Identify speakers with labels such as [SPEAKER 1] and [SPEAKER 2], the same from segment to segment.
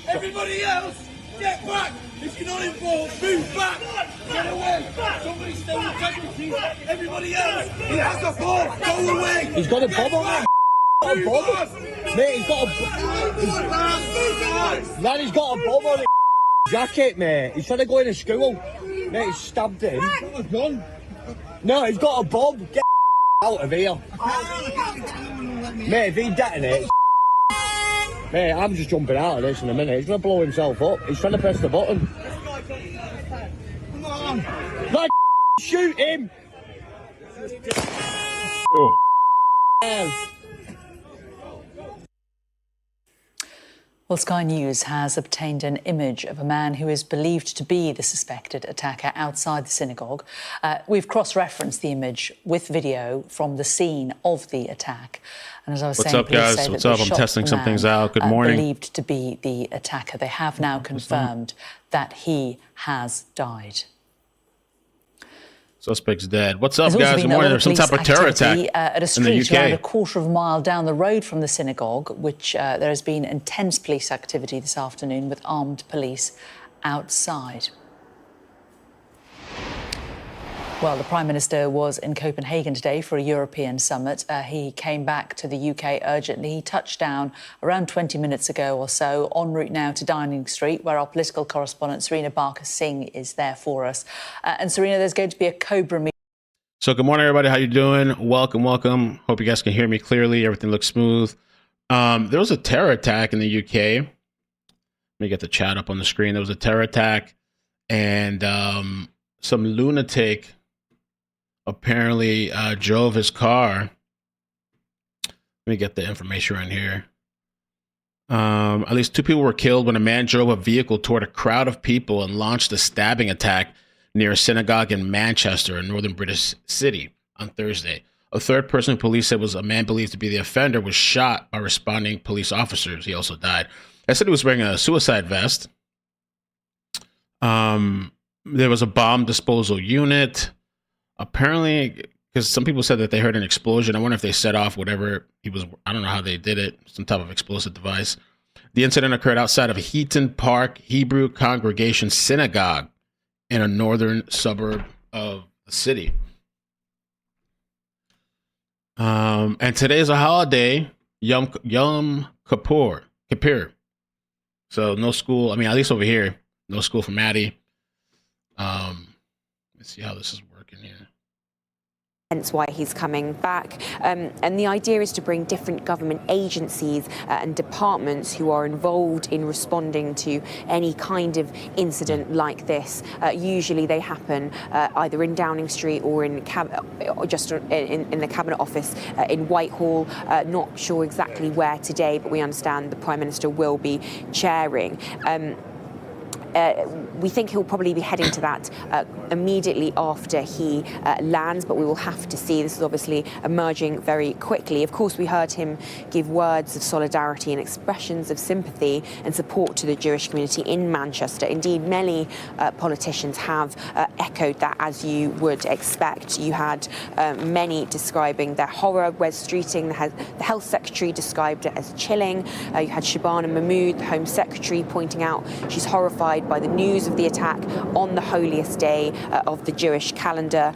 [SPEAKER 1] Everybody else, get back! If you're not involved, move back! Get away! Somebody stay with integrity! Everybody else, he has a bomb! Go away!
[SPEAKER 2] He's got a bomb on him! Mate, he's got a lad, he's got a bomb on his jacket, mate. He's trying to go in a school. Mate, he's stabbed him. No, he's got a bomb. Get out of here. Mate, if he detonates, mate, I'm just jumping out of this in a minute. He's going to blow himself up. He's trying to press the button. Come on. Lad, shoot him.
[SPEAKER 3] Oh.
[SPEAKER 4] Well, Sky News has obtained an image of a man who is believed to be the suspected attacker outside the synagogue. We've cross-referenced the image with video from the scene of the attack. And as I was saying,
[SPEAKER 3] what's up, guys? What's up? I'm testing some things out. Good morning.
[SPEAKER 4] Believed to be the attacker. They have now confirmed that he has died.
[SPEAKER 3] Suspect's dead. What's up, guys? Good morning. There's some type of terror attack
[SPEAKER 4] at a street around a quarter of a mile down the road from the synagogue, which there has been intense police activity this afternoon with armed police outside. Well, the Prime Minister was in Copenhagen today for a European summit. He came back to the UK urgently. He touched down around 20 minutes ago or so, en route now to Downing Street, where our political correspondent, Serena Barker-Singh, is there for us. And Serena, there's going to be a Cobra meeting.
[SPEAKER 3] So good morning, everybody. How you doing? Welcome, welcome. Hope you guys can hear me clearly. Everything looks smooth. There was a terror attack in the UK. Let me get the chat up on the screen. There was a terror attack, and some lunatic apparently drove his car. Let me get the information right here. At least 2 people were killed when a man drove a vehicle toward a crowd of people and launched a stabbing attack near a synagogue in Manchester, a northern British city, on Thursday. A third person police said was a man believed to be the offender was shot by responding police officers. He also died. I said he was wearing a suicide vest. There was a bomb disposal unit. Apparently, because some people said that they heard an explosion. I wonder if they set off whatever he was. I don't know how they did it. Some type of explosive device. The incident occurred outside of Heaton Park Hebrew Congregation Synagogue in a northern suburb of the city. And today is a holiday, Yom Kippur. So no school. I mean, at least over here, no school for Maddie. Let's see how this is working here.
[SPEAKER 5] Hence why he's coming back. And the idea is to bring different government agencies and departments who are involved in responding to any kind of incident like this. Usually they happen either in Downing Street or in just in the Cabinet Office in Whitehall. Not sure exactly where today, but we understand the Prime Minister will be chairing. We think he'll probably be heading to that immediately after he lands, but we will have to see. This is obviously emerging very quickly. Of course, we heard him give words of solidarity and expressions of sympathy and support to the Jewish community in Manchester. Indeed, many politicians have echoed that, as you would expect. You had many describing their horror. Wes Streeting, the Health Secretary, described it as chilling. You had Shabana Mahmood, the Home Secretary, pointing out she's horrified by the news of the attack on the holiest day of the Jewish calendar.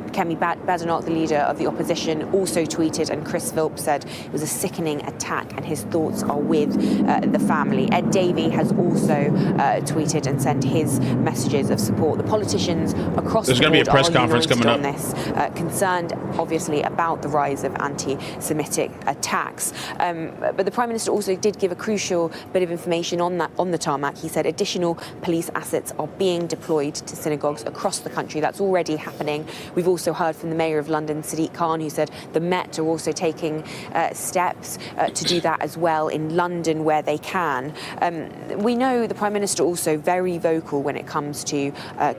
[SPEAKER 5] Kemi Badenoch, the leader of the opposition, also tweeted, and Chris Philp said it was a sickening attack and his thoughts are with the family. Ed Davey has also tweeted and sent his messages of support. The politicians across the board
[SPEAKER 3] going to be a press conference coming up
[SPEAKER 5] on this, concerned obviously about the rise of anti-Semitic attacks. But the Prime Minister also did give a crucial bit of information on the tarmac. He said additional police assets are being deployed to synagogues across the country. That's already happening. We've also heard from the Mayor of London, Sadiq Khan, who said the Met are also taking steps to do that as well in London where they can. We know the Prime Minister also very vocal when it comes to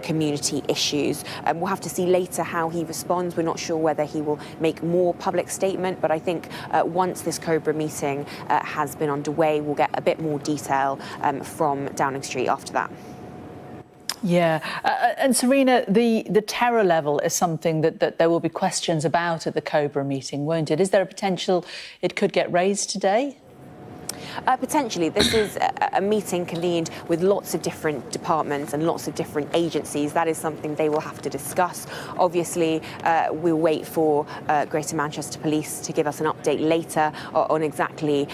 [SPEAKER 5] community issues. We'll have to see later how he responds. We're not sure whether he will make more public statement, but I think once this Cobra meeting has been underway, we'll get a bit more detail from Downing Street after that.
[SPEAKER 4] Yeah, and Serena, the terror level is something that there will be questions about at the Cobra meeting, won't it? Is there a potential it could get raised today?
[SPEAKER 5] Potentially. This is a meeting convened with lots of different departments and lots of different agencies. That is something they will have to discuss. Obviously, we'll wait for Greater Manchester Police to give us an update later on exactly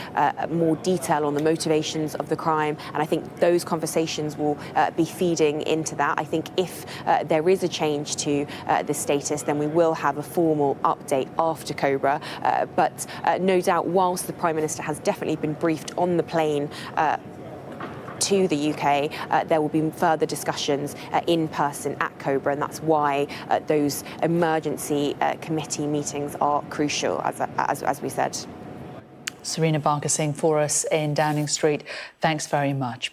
[SPEAKER 5] more detail on the motivations of the crime. And I think those conversations will be feeding into that. I think if there is a change to the status, then we will have a formal update after Cobra. But no doubt, whilst the Prime Minister has definitely been briefed on the plane to the UK, there will be further discussions in person at Cobra, and that's why those emergency committee meetings are crucial, as we said.
[SPEAKER 4] Serena Barker-Singh for us in Downing Street. Thanks very much.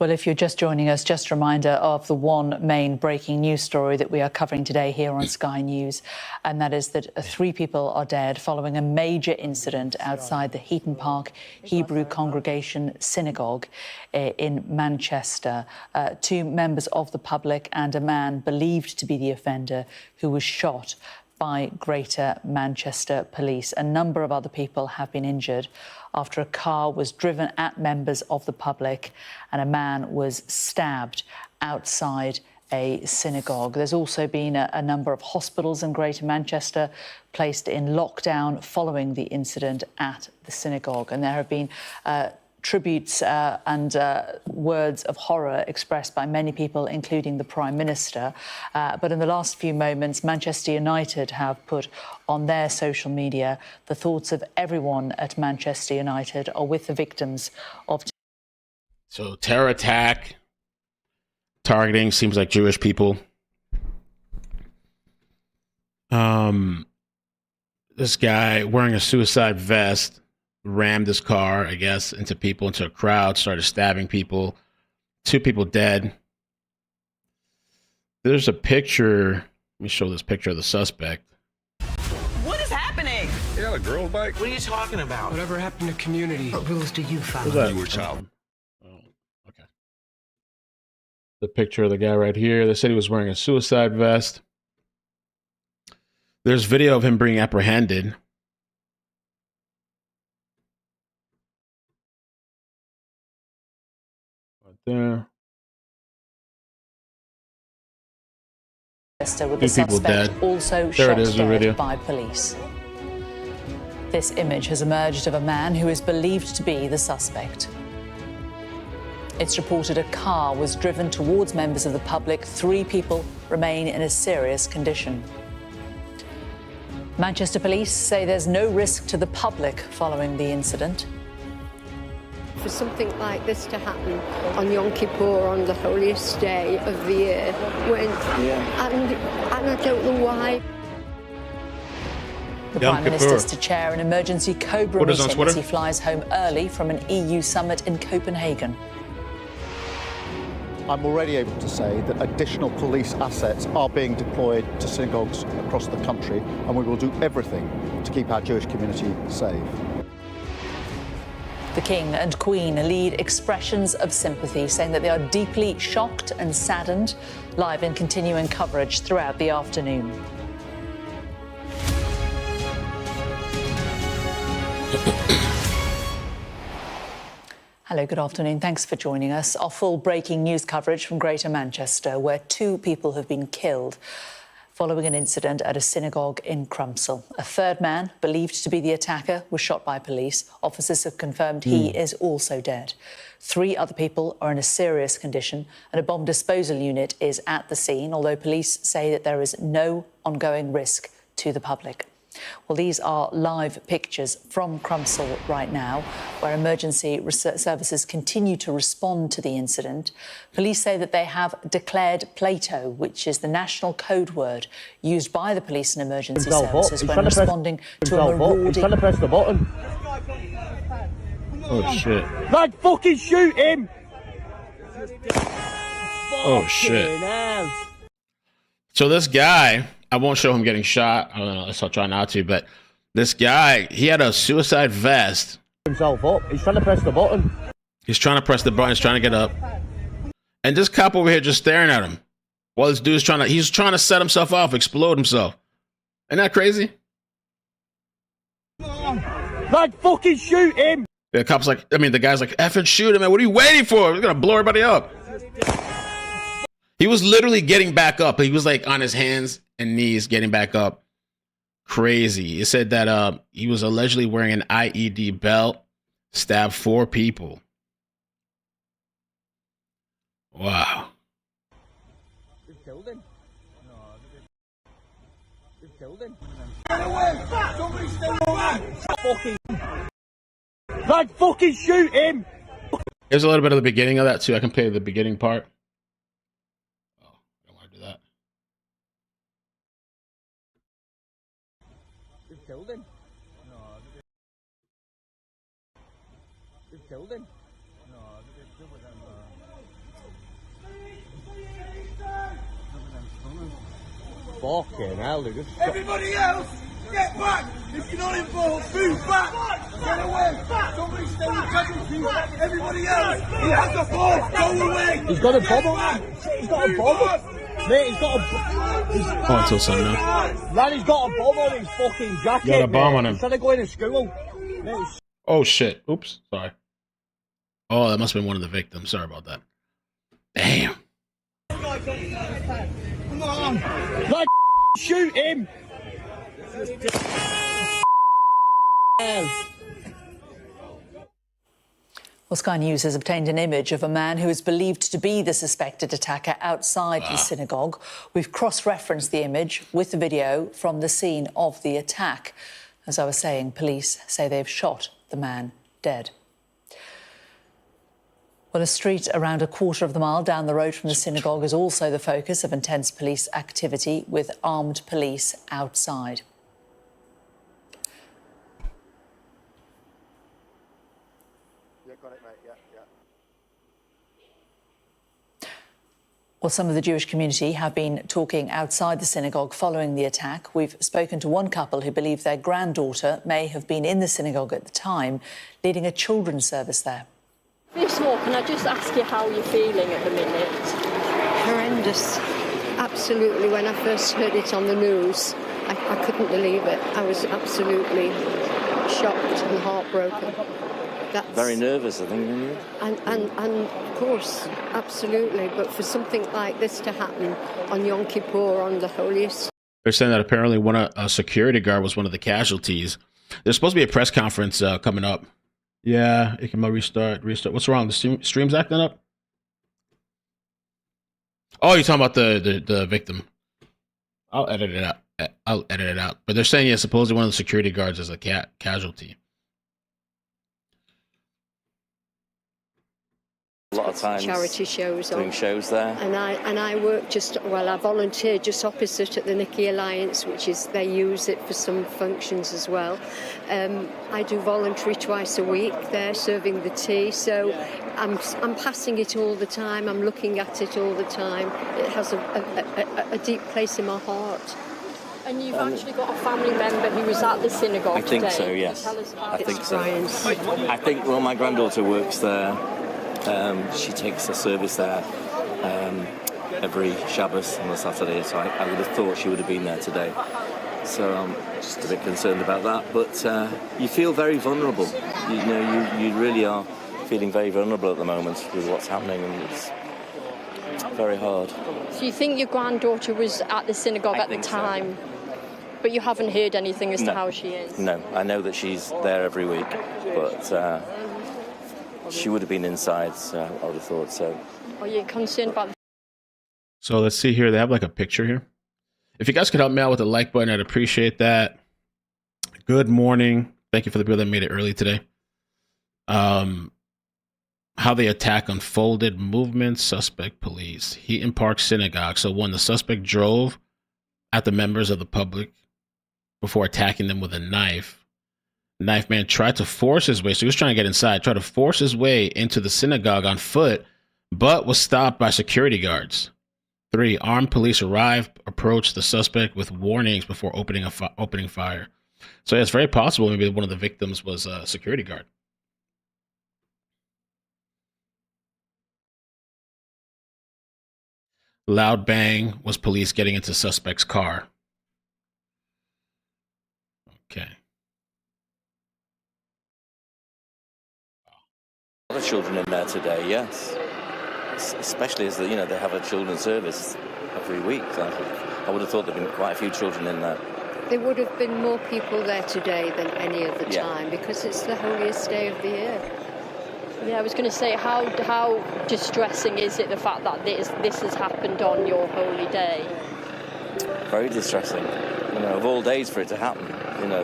[SPEAKER 4] Well, if you're just joining us, just a reminder of the one main breaking news story that we are covering today here on Sky News, and that is that 3 people are dead following a major incident outside the Heaton Park Hebrew Congregation Synagogue in Manchester. 2 members of the public and a man believed to be the offender who was shot by Greater Manchester Police. A number of other people have been injured after a car was driven at members of the public and a man was stabbed outside a synagogue. There's also been a number of hospitals in Greater Manchester placed in lockdown following the incident at the synagogue, and there have been tributes and words of horror expressed by many people, including the Prime Minister. But in the last few moments, Manchester United have put on their social media the thoughts of everyone at Manchester United are with the victims of...
[SPEAKER 3] So terror attack, targeting seems like Jewish people. This guy wearing a suicide vest rammed his car, I guess, into people, into a crowd, started stabbing people. 2 people dead. There's a picture. Let me show this picture of the suspect.
[SPEAKER 6] What is happening?
[SPEAKER 7] You got a girl bike?
[SPEAKER 6] What are you talking about?
[SPEAKER 8] Whatever happened to community?
[SPEAKER 6] What rules do you follow?
[SPEAKER 3] Who's that?
[SPEAKER 7] You were a child.
[SPEAKER 3] Oh, okay. The picture of the guy right here. They said he was wearing a suicide vest. There's video of him being apprehended. There.
[SPEAKER 4] With the
[SPEAKER 3] 2 people
[SPEAKER 4] suspect
[SPEAKER 3] dead.
[SPEAKER 4] also
[SPEAKER 3] There
[SPEAKER 4] shot
[SPEAKER 3] it is, the video.
[SPEAKER 4] dead by police. This image has emerged of a man who is believed to be the suspect. It's reported a car was driven towards members of the public. 3 people remain in a serious condition. Manchester Police say there's no risk to the public following the incident.
[SPEAKER 9] For something like this to happen on Yom Kippur, on the holiest day of the year, and I don't know why.
[SPEAKER 4] The
[SPEAKER 3] Yom
[SPEAKER 4] Prime
[SPEAKER 3] Kippur.
[SPEAKER 4] Minister's to chair an emergency Cobra
[SPEAKER 3] What is on
[SPEAKER 4] meeting
[SPEAKER 3] Twitter?
[SPEAKER 4] as he flies home early from an EU summit in Copenhagen.
[SPEAKER 10] I'm already able to say that additional police assets are being deployed to synagogues across the country, and we will do everything to keep our Jewish community safe.
[SPEAKER 4] The King and Queen lead expressions of sympathy, saying that they are deeply shocked and saddened, live in continuing coverage throughout the afternoon. Hello, good afternoon. Thanks for joining us. Our full breaking news coverage from Greater Manchester, where 2 people have been killed following an incident at a synagogue in Crumpsall. A 3rd man, believed to be the attacker, was shot by police. Officers have confirmed he is also dead. 3 other people are in a serious condition, and a bomb disposal unit is at the scene, although police say that there is no ongoing risk to the public. Well, these are live pictures from Crumpsall right now, where emergency services continue to respond to the incident. Police say that they have declared Plato, which is the national code word used by the police and emergency services when responding to a marauding...
[SPEAKER 2] He's trying to press the button.
[SPEAKER 3] Oh, shit.
[SPEAKER 2] Like, fucking shoot him!
[SPEAKER 3] Oh, shit. So this guy... I won't show him getting shot. I don't know, I'll try not to, but this guy, he had a suicide vest.
[SPEAKER 2] Himself up. He's trying to press the button.
[SPEAKER 3] He's trying to press the button. He's trying to get up. And this cop over here just staring at him while this dude's he's trying to set himself off, explode himself. Isn't that crazy?
[SPEAKER 2] Like, fucking shoot him!
[SPEAKER 3] The cop's like, the guy's like, effing shoot him, man. What are you waiting for? We're gonna blow everybody up. He was literally getting back up. He was like on his hands and knees getting back up. Crazy. It said that he was allegedly wearing an IED belt, stabbed 4 people. Wow.
[SPEAKER 2] Like, fucking shoot him!
[SPEAKER 3] Here's a little bit of the beginning of that too. I can play the beginning part. Oh, I don't want to do that.
[SPEAKER 2] You've killed him. No, you've killed him. No, fucking hell, they just...
[SPEAKER 1] Everybody else, get back! If you're not involved, move back! Get away! Somebody stay with casualties! Everybody else, he has the force! Go away!
[SPEAKER 2] He's got a bomb on him! He's got a bomb! Mate, he's got a...
[SPEAKER 3] Oh, until Sunday now.
[SPEAKER 2] Man, he's got a bomb on his fucking jacket.
[SPEAKER 3] He got a bomb on him.
[SPEAKER 2] Instead of going to school. Mate,
[SPEAKER 3] Oh, shit. Oops. Sorry. Oh, that must have been one of the victims. Sorry about that. Damn.
[SPEAKER 1] Come on!
[SPEAKER 2] like, shoot him!
[SPEAKER 4] Well, Sky News has obtained an image of a man who is believed to be the suspected attacker outside the synagogue. We've cross-referenced the image with the video from the scene of the attack. As I was saying, police say they've shot the man dead. Well, a street around a quarter of the mile down the road from the synagogue is also the focus of intense police activity with armed police outside. Well, some of the Jewish community have been talking outside the synagogue following the attack. We've spoken to one couple who believe their granddaughter may have been in the synagogue at the time, leading a children's service there.
[SPEAKER 9] First of all, can I just ask you how you're feeling at the minute? Horrendous. Absolutely. When I first heard it on the news, I couldn't believe it. I was absolutely shocked and heartbroken. That's...
[SPEAKER 7] Very nervous, I think.
[SPEAKER 9] And of course, absolutely. But for something like this to happen on Yom Kippur, on the holiest.
[SPEAKER 3] They're saying that apparently a security guard was one of the casualties. There's supposed to be a press conference coming up. Yeah, it can restart. What's wrong? The stream's acting up? Oh, you're talking about the victim. I'll edit it out. But they're saying, yeah, supposedly one of the security guards is a casualty.
[SPEAKER 7] A lot of times
[SPEAKER 9] charity shows
[SPEAKER 7] doing shows there.
[SPEAKER 9] And I work I volunteer just opposite at the Nicky Alliance, which is, they use it for some functions as well. I do voluntary twice a week there, serving the tea, so I'm passing it all the time, I'm looking at it all the time. It has a deep place in my heart. And you've actually got a family member who was at the synagogue
[SPEAKER 7] I think
[SPEAKER 9] today.
[SPEAKER 7] so, yes.
[SPEAKER 9] Tell us about
[SPEAKER 7] I think so.
[SPEAKER 9] experience.
[SPEAKER 7] I think, well, my granddaughter works there. She takes a service there every Shabbos on a Saturday, so I would have thought she would have been there today. So I'm just a bit concerned about that. But you feel very vulnerable. You really are feeling very vulnerable at the moment with what's happening, and it's very hard.
[SPEAKER 9] So you think your granddaughter was at the synagogue at the time, but you haven't heard anything as to how she is?
[SPEAKER 7] No, I know that she's there every week, but she would have been inside, so I would have thought so.
[SPEAKER 9] Are you concerned about...
[SPEAKER 3] So let's see here. They have like a picture here. If you guys could help me out with the like button, I'd appreciate that. Good morning. Thank you for the people that made it early today. How the attack unfolded. Movement, suspect, police. Heaton Park Synagogue. So when the suspect drove at the members of the public before attacking them with a knife, Knifeman tried to force his way. So he was trying to get inside, tried to force his way into the synagogue on foot, but was stopped by security guards. 3, armed police arrived, approached the suspect with warnings before opening fire. So it's very possible maybe one of the victims was a security guard. Loud bang was police getting into suspect's car. Okay.
[SPEAKER 7] A lot of children in there today, yes. Especially as they have a children's service every week. I would have thought there'd been quite a few children in there.
[SPEAKER 9] There would have been more people there today than any other time because it's the holiest day of the year.
[SPEAKER 8] Yeah, I was going to say, how distressing is it, the fact that this has happened on your holy day?
[SPEAKER 7] Very distressing. Of all days for it to happen.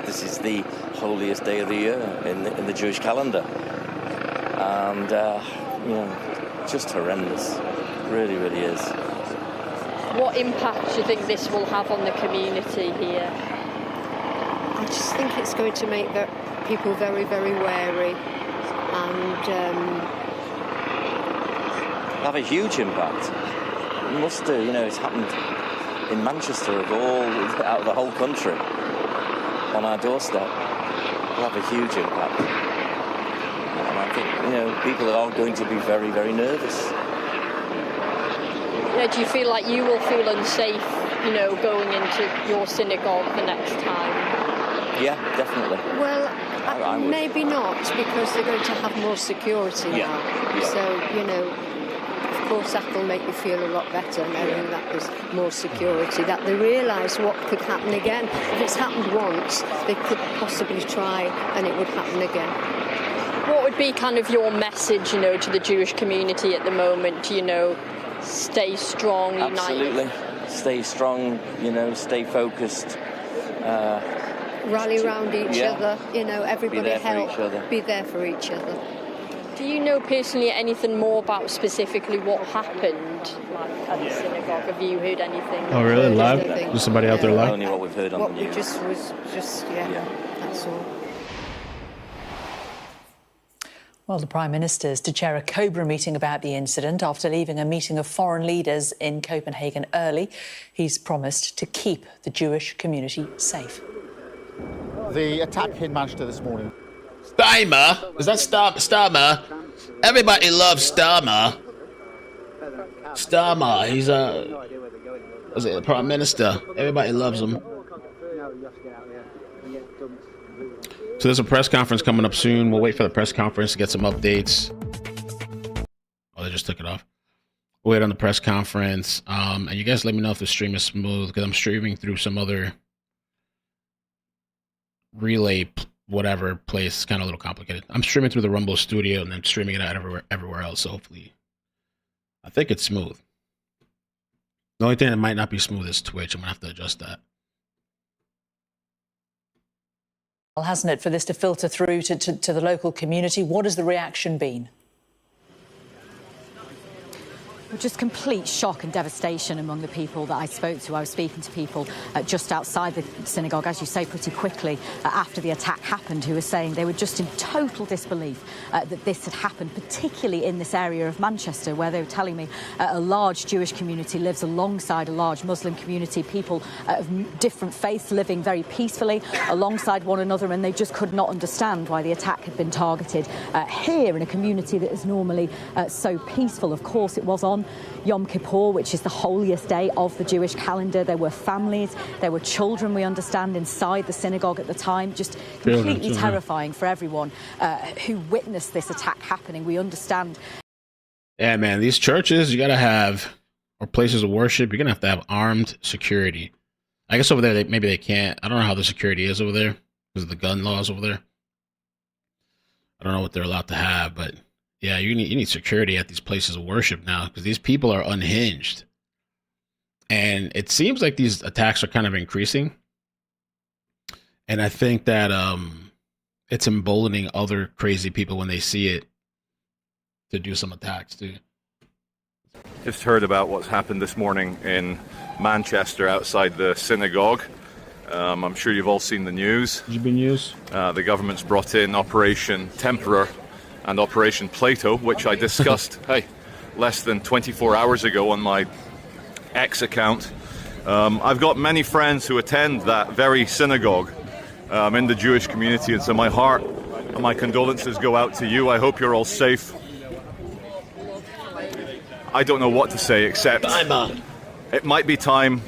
[SPEAKER 7] This is the holiest day of the year in the Jewish calendar. And, just horrendous. Really, really is.
[SPEAKER 8] What impact do you think this will have on the community here?
[SPEAKER 9] I just think it's going to make people very, very wary. And
[SPEAKER 7] have a huge impact. It must do. It's happened in Manchester out of the whole country on our doorstep. It'll have a huge impact. And I think people are going to be very, very nervous.
[SPEAKER 8] Do you feel like you will feel unsafe, going into your synagogue the next time?
[SPEAKER 7] Yeah, definitely.
[SPEAKER 9] Well, maybe not, because they're going to have more security now. Yeah. So, of course that will make you feel a lot better knowing that there's more security, that they realise what could happen again. If it's happened once, they could possibly try and it would happen again.
[SPEAKER 8] What would be kind of your message, to the Jewish community at the moment? Stay strong, united?
[SPEAKER 7] Absolutely. Stay strong, stay focused.
[SPEAKER 9] Rally around each other, everybody help, be there for each other.
[SPEAKER 8] Do you know personally anything more about specifically what happened at the synagogue? Have you heard anything?
[SPEAKER 3] Oh, really? Live? Just somebody out there live?
[SPEAKER 7] Only what we've heard on the news.
[SPEAKER 9] That's all.
[SPEAKER 4] Well, the Prime Minister is to chair a Cobra meeting about the incident after leaving a meeting of foreign leaders in Copenhagen early. He's promised to keep the Jewish community safe.
[SPEAKER 10] The attack in Manchester this morning.
[SPEAKER 3] Starmer? Is that Starmer? Everybody loves Starmer. Starmer, he's the Prime Minister. Everybody loves him. So there's a press conference coming up soon. We'll wait for the press conference to get some updates. Oh, they just took it off. We'll wait on the press conference. And you guys let me know if the stream is smooth, because I'm streaming through some other relay whatever place. It's kind of a little complicated. I'm streaming through the Rumble studio and then streaming it out everywhere else. So hopefully, I think it's smooth. The only thing that might not be smooth is Twitch. I'm gonna have to adjust that.
[SPEAKER 4] Well, hasn't it, for this to filter through to the local community? What has the reaction been?
[SPEAKER 11] Just complete shock and devastation among the people that I spoke to. I was speaking to people just outside the synagogue, as you say, pretty quickly after the attack happened, who were saying they were just in total disbelief that this had happened, particularly in this area of Manchester, where they were telling me a large Jewish community lives alongside a large Muslim community, people of different faiths living very peacefully alongside one another, and they just could not understand why the attack had been targeted here in a community that is normally so peaceful. Of course, it was on Yom Kippur, which is the holiest day of the Jewish calendar. There were families, there were children, we understand, inside the synagogue at the time. Just completely terrifying for everyone who witnessed this attack happening. We understand.
[SPEAKER 3] Yeah, man, these churches, you gotta have, or places of worship, you're gonna have to have armed security. I guess over there, maybe they can't. I don't know how the security is over there because of the gun laws over there. I don't know what they're allowed to have, but yeah, you need security at these places of worship now, because these people are unhinged. And it seems like these attacks are kind of increasing. And I think that it's emboldening other crazy people when they see it to do some attacks too.
[SPEAKER 12] Just heard about what's happened this morning in Manchester outside the synagogue. I'm sure you've all seen the news.
[SPEAKER 3] Has it been news?
[SPEAKER 12] The government's brought in Operation Temporary and Operation Plato, which I discussed less than 24 hours ago on my X account. I've got many friends who attend that very synagogue in the Jewish community, and so my heart and my condolences go out to you. I hope you're all safe. I don't know what to say except It might be time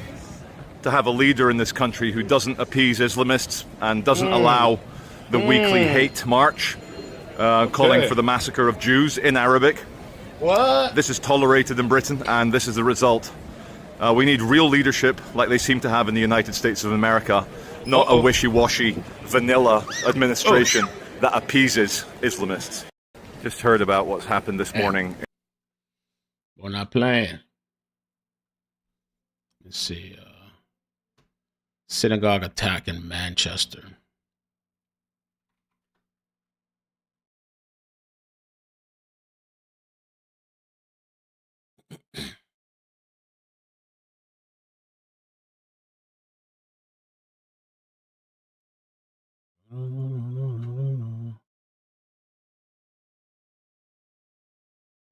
[SPEAKER 12] to have a leader in this country who doesn't appease Islamists and doesn't allow the weekly hate march calling for the massacre of Jews in Arabic.
[SPEAKER 3] What?
[SPEAKER 12] This is tolerated in Britain, and this is the result. We need real leadership like they seem to have in the United States of America, not a wishy-washy, vanilla administration that appeases Islamists. Just heard about what's happened this morning.
[SPEAKER 3] We're not playing. Let's see. Synagogue attack in Manchester.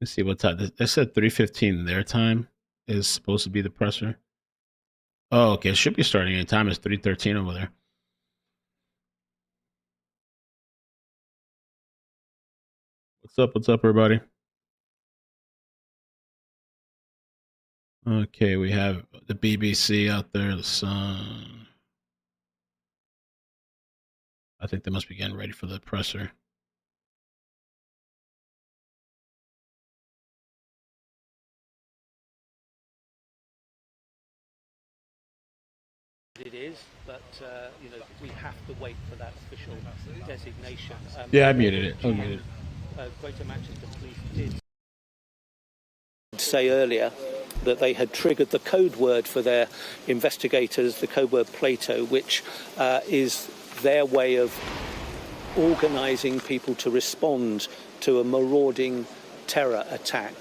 [SPEAKER 3] Let's see what time. They said 3:15 their time is supposed to be the presser. Oh, okay. It should be starting any time. It's 3:13 over there. What's up? What's up, everybody? Okay, we have the BBC out there, the Sun. I think they must be getting ready for the presser.
[SPEAKER 13] It is, but you know, we have to wait for that official designation.
[SPEAKER 3] Yeah, I muted it. I muted it.
[SPEAKER 13] Greater Manchester Police did say earlier that they had triggered the code word for their investigators, the code word Plato, which is their way of organising people to respond to a marauding terror attack.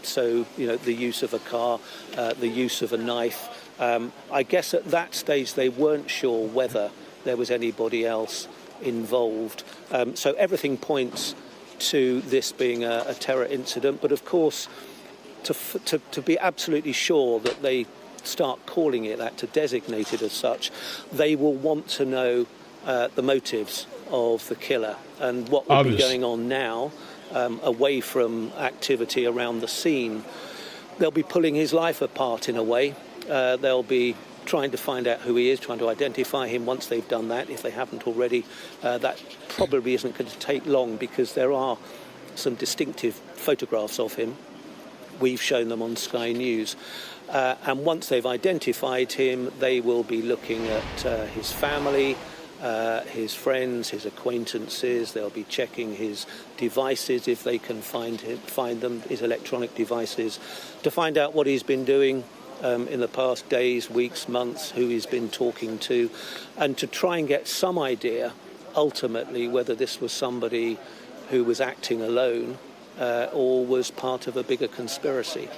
[SPEAKER 13] So, you know, the use of a car, the use of a knife. I guess at that stage they weren't sure whether there was anybody else involved. So everything points to this being a terror incident. But of course, to be absolutely sure that they start calling it that, to designate it as such, they will want to know the motives of the killer and what will be going on now away from activity around the scene. They'll be pulling his life apart in a way. They'll be trying to find out who he is, trying to identify him once they've done that. If they haven't already, that probably isn't going to take long because there are some distinctive photographs of him. We've shown them on Sky News. And once they've identified him, they will be looking at his family, his friends, his acquaintances. They'll be checking his devices if they can find them, his electronic devices, to find out what he's been doing in the past days, weeks, months, who he's been talking to, and to try and get some idea, ultimately, whether this was somebody who was acting alone or was part of a bigger conspiracy.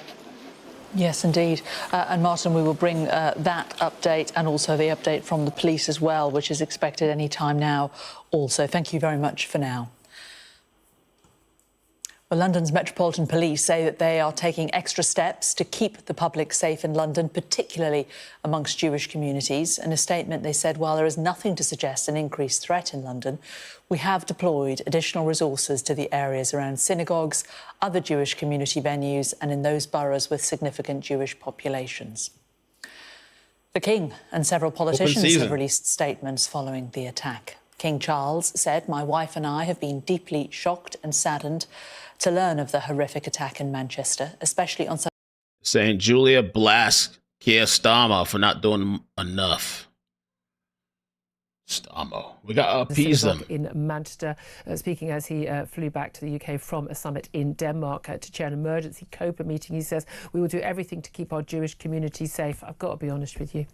[SPEAKER 4] Yes, indeed. And Martin, we will bring that update and also the update from the police as well, which is expected any time now also. Thank you very much for now. Well, London's Metropolitan Police say that they are taking extra steps to keep the public safe in London, particularly amongst Jewish communities. In a statement, they said, while there is nothing to suggest an increased threat in London, we have deployed additional resources to the areas around synagogues, other Jewish community venues and in those boroughs with significant Jewish populations. The King and several politicians have released statements following the attack. King Charles said, "My wife and I have been deeply shocked and saddened to learn of the horrific attack in Manchester, especially on..."
[SPEAKER 3] Saying Julia blasts Keir Starmer for not doing enough. Starmer. We got to appease them.
[SPEAKER 14] In Manchester, speaking as he flew back to the UK from a summit in Denmark to chair an emergency COPA meeting, he says, "We will do everything to keep our Jewish community safe." I've got to be honest with you,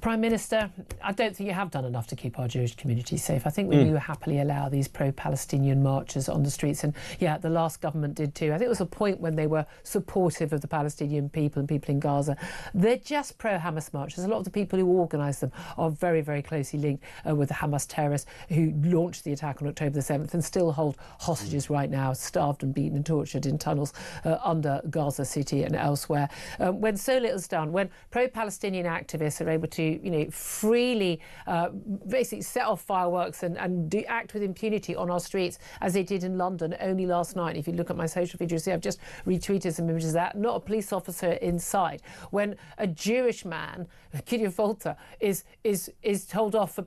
[SPEAKER 14] Prime Minister, I don't think you have done enough to keep our Jewish community safe. I think we do happily allow these pro-Palestinian marches on the streets. And yeah, the last government did too. I think it was a point when they were supportive of the Palestinian people and people in Gaza. They're just pro-Hamas marches. A lot of the people who organise them are very, very closely linked with the Hamas terrorists who launched the attack on October the 7th and still hold hostages right now, starved and beaten and tortured in tunnels under Gaza City and elsewhere. When so little is done, when pro-Palestinian activists are able to, freely basically set off fireworks and act with impunity on our streets, as they did in London only last night. If you look at my social feed, you'll see I've just retweeted some images of that. Not a police officer inside. When a Jewish man, Gideon Falter, is told off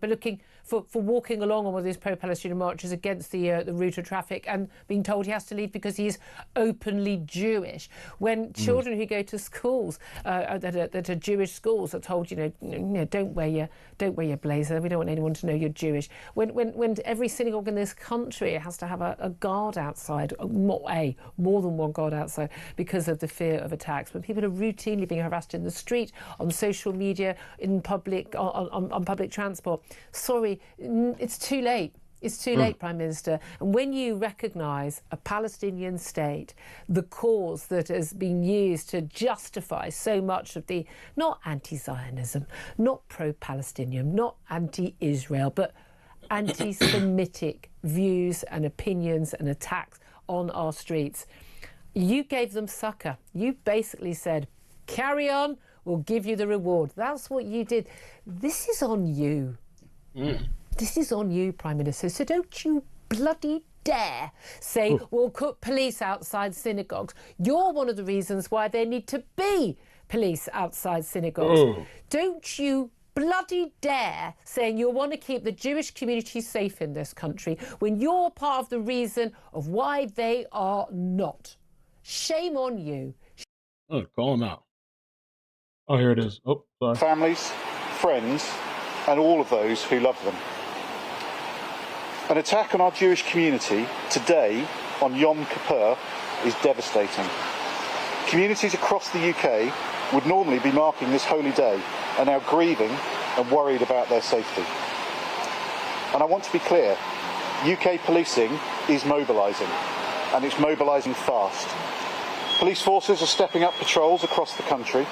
[SPEAKER 14] for walking along on one of these pro-Palestinian marches against the route of traffic and being told he has to leave because he is openly Jewish. When children who go to schools that are Jewish schools are told, don't wear your blazer. We don't want anyone to know you're Jewish. When every synagogue in this country has to have a guard outside, more than one guard outside because of the fear of attacks. When people are routinely being harassed in the street, on social media, in public, on public transport. Sorry, it's too late. It's too late, Prime Minister. And when you recognise a Palestinian state, the cause that has been used to justify so much of the, not anti-Zionism, not pro-Palestinian, not anti-Israel, but anti-Semitic views and opinions and attacks on our streets, you gave them succor. You basically said, carry on, we'll give you the reward. That's what you did. This is on you. This is on you, Prime Minister. So don't you bloody dare say we'll put police outside synagogues. You're one of the reasons why there need to be police outside synagogues. Don't you bloody dare saying you want to keep the Jewish community safe in this country when you're part of the reason of why they are not. Shame on you.
[SPEAKER 3] Call him out. Oh, here it is. Oh, sorry.
[SPEAKER 10] Families, friends, and all of those who love them. An attack on our Jewish community today on Yom Kippur is devastating. Communities across the UK would normally be marking this holy day are now grieving and worried about their safety. And I want to be clear, UK policing is mobilising, and it's mobilising fast. Police forces are stepping up patrols across the country,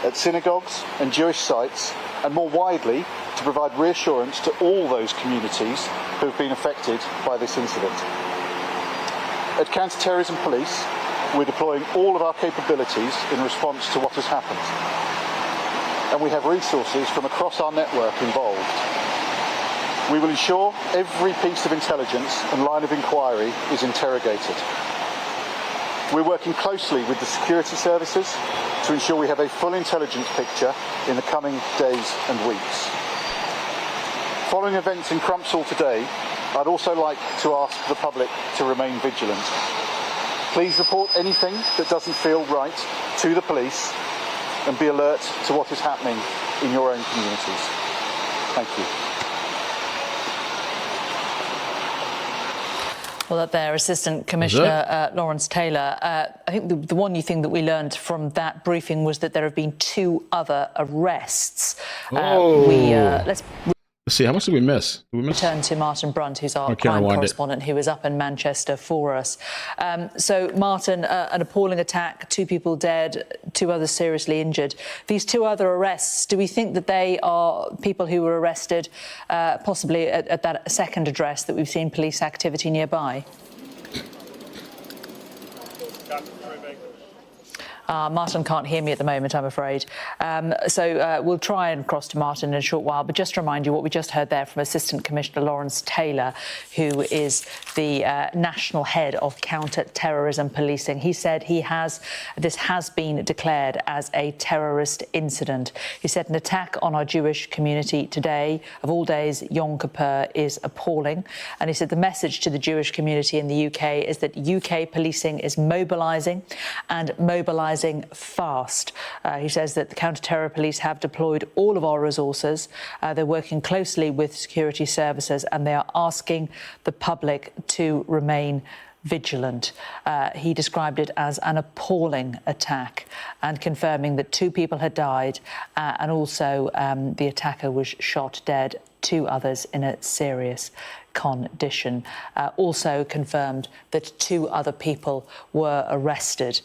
[SPEAKER 10] at synagogues and Jewish sites, and more widely to provide reassurance to all those communities who have been affected by this incident. At Counter-Terrorism Police, we're deploying all of our capabilities in response to what has happened. And we have resources from across our network involved. We will ensure every piece of intelligence and line of inquiry is interrogated. We're working closely with the security services to ensure we have a full intelligence picture in the coming days and weeks. Following events in Crumpsall today, I'd also like to ask the public to remain vigilant. Please report anything that doesn't feel right to the police and be alert to what is happening in your own communities. Thank you.
[SPEAKER 4] Well, that there, Assistant Commissioner Lawrence Taylor. I think the one thing that we learned from that briefing was that there have been 2 other arrests. Let's
[SPEAKER 3] see, how much did we miss?
[SPEAKER 4] Return to Martin Brunt, who's our crime correspondent, who was up in Manchester for us. So, Martin, an appalling attack, 2 people dead, 2 others seriously injured. These 2 other arrests, do we think that they are people who were arrested possibly at that second address that we've seen police activity nearby? Martin can't hear me at the moment, I'm afraid. So we'll try and cross to Martin in a short while. But just to remind you what we just heard there from Assistant Commissioner Lawrence Taylor, who is the national head of counter-terrorism policing. He said this has been declared as a terrorist incident. He said an attack on our Jewish community today, of all days, Yom Kippur, is appalling. And he said the message to the Jewish community in the UK is that UK policing is mobilising and mobilising fast. He says that the counter-terror police have deployed all of our resources. They're working closely with security services and they are asking the public to remain vigilant. He described it as an appalling attack and confirming that 2 people had died and also the attacker was shot dead, 2 others in a serious condition. Also confirmed that 2 other people were arrested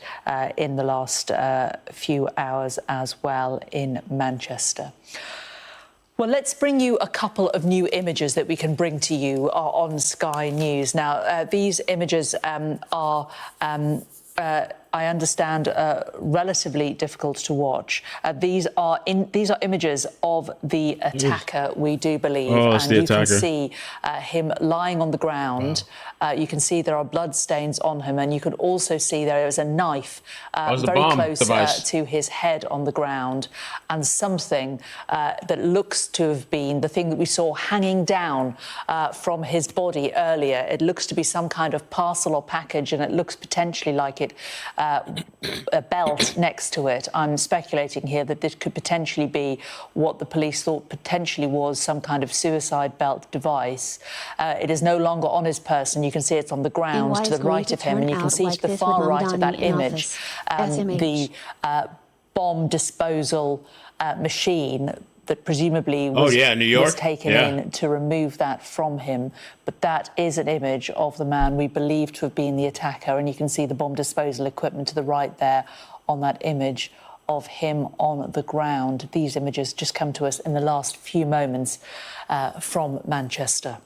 [SPEAKER 4] in the last few hours as well in Manchester. Well, Well, let's bring you a couple of new images that we can bring to you on Sky News. Now, these images are I understand, relatively difficult to watch. These are images of the attacker, we do believe, and you can see him lying on the ground. You can see there are blood stains on him, and you can also see there is a knife very close to his head on the ground, and something that looks to have been the thing that we saw hanging down from his body earlier. It looks to be some kind of parcel or package, and it looks potentially like it a belt next to it. I'm speculating here that this could potentially be what the police thought potentially was some kind of suicide belt device. It is no longer on his person. You can see it's on the ground to the right of him, and you can see to the far right of that image the bomb disposal machine that presumably was, was taken in to remove that from him. But that is an image of the man we believe to have been the attacker, and you can see the bomb disposal equipment to the right there on that image of him on the ground. These images just come to us in the last few moments from Manchester.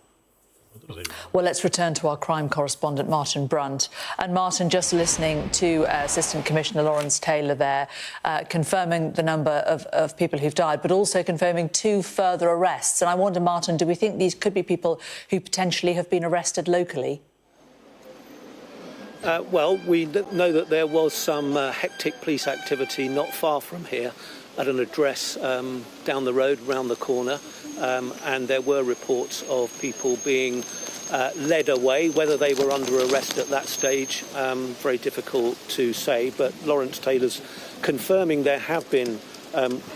[SPEAKER 4] Well, let's return to our crime correspondent, Martin Brunt. And Martin, just listening to Assistant Commissioner Lawrence Taylor there, confirming the number of people who've died, but also confirming 2 further arrests. And I wonder, Martin, do we think these could be people who potentially have been arrested locally?
[SPEAKER 13] Well, we know that there was some hectic police activity not far from here at an address down the road, round the corner. And there were reports of people being led away. Whether they were under arrest at that stage, very difficult to say. But Lawrence Taylor's confirming there have been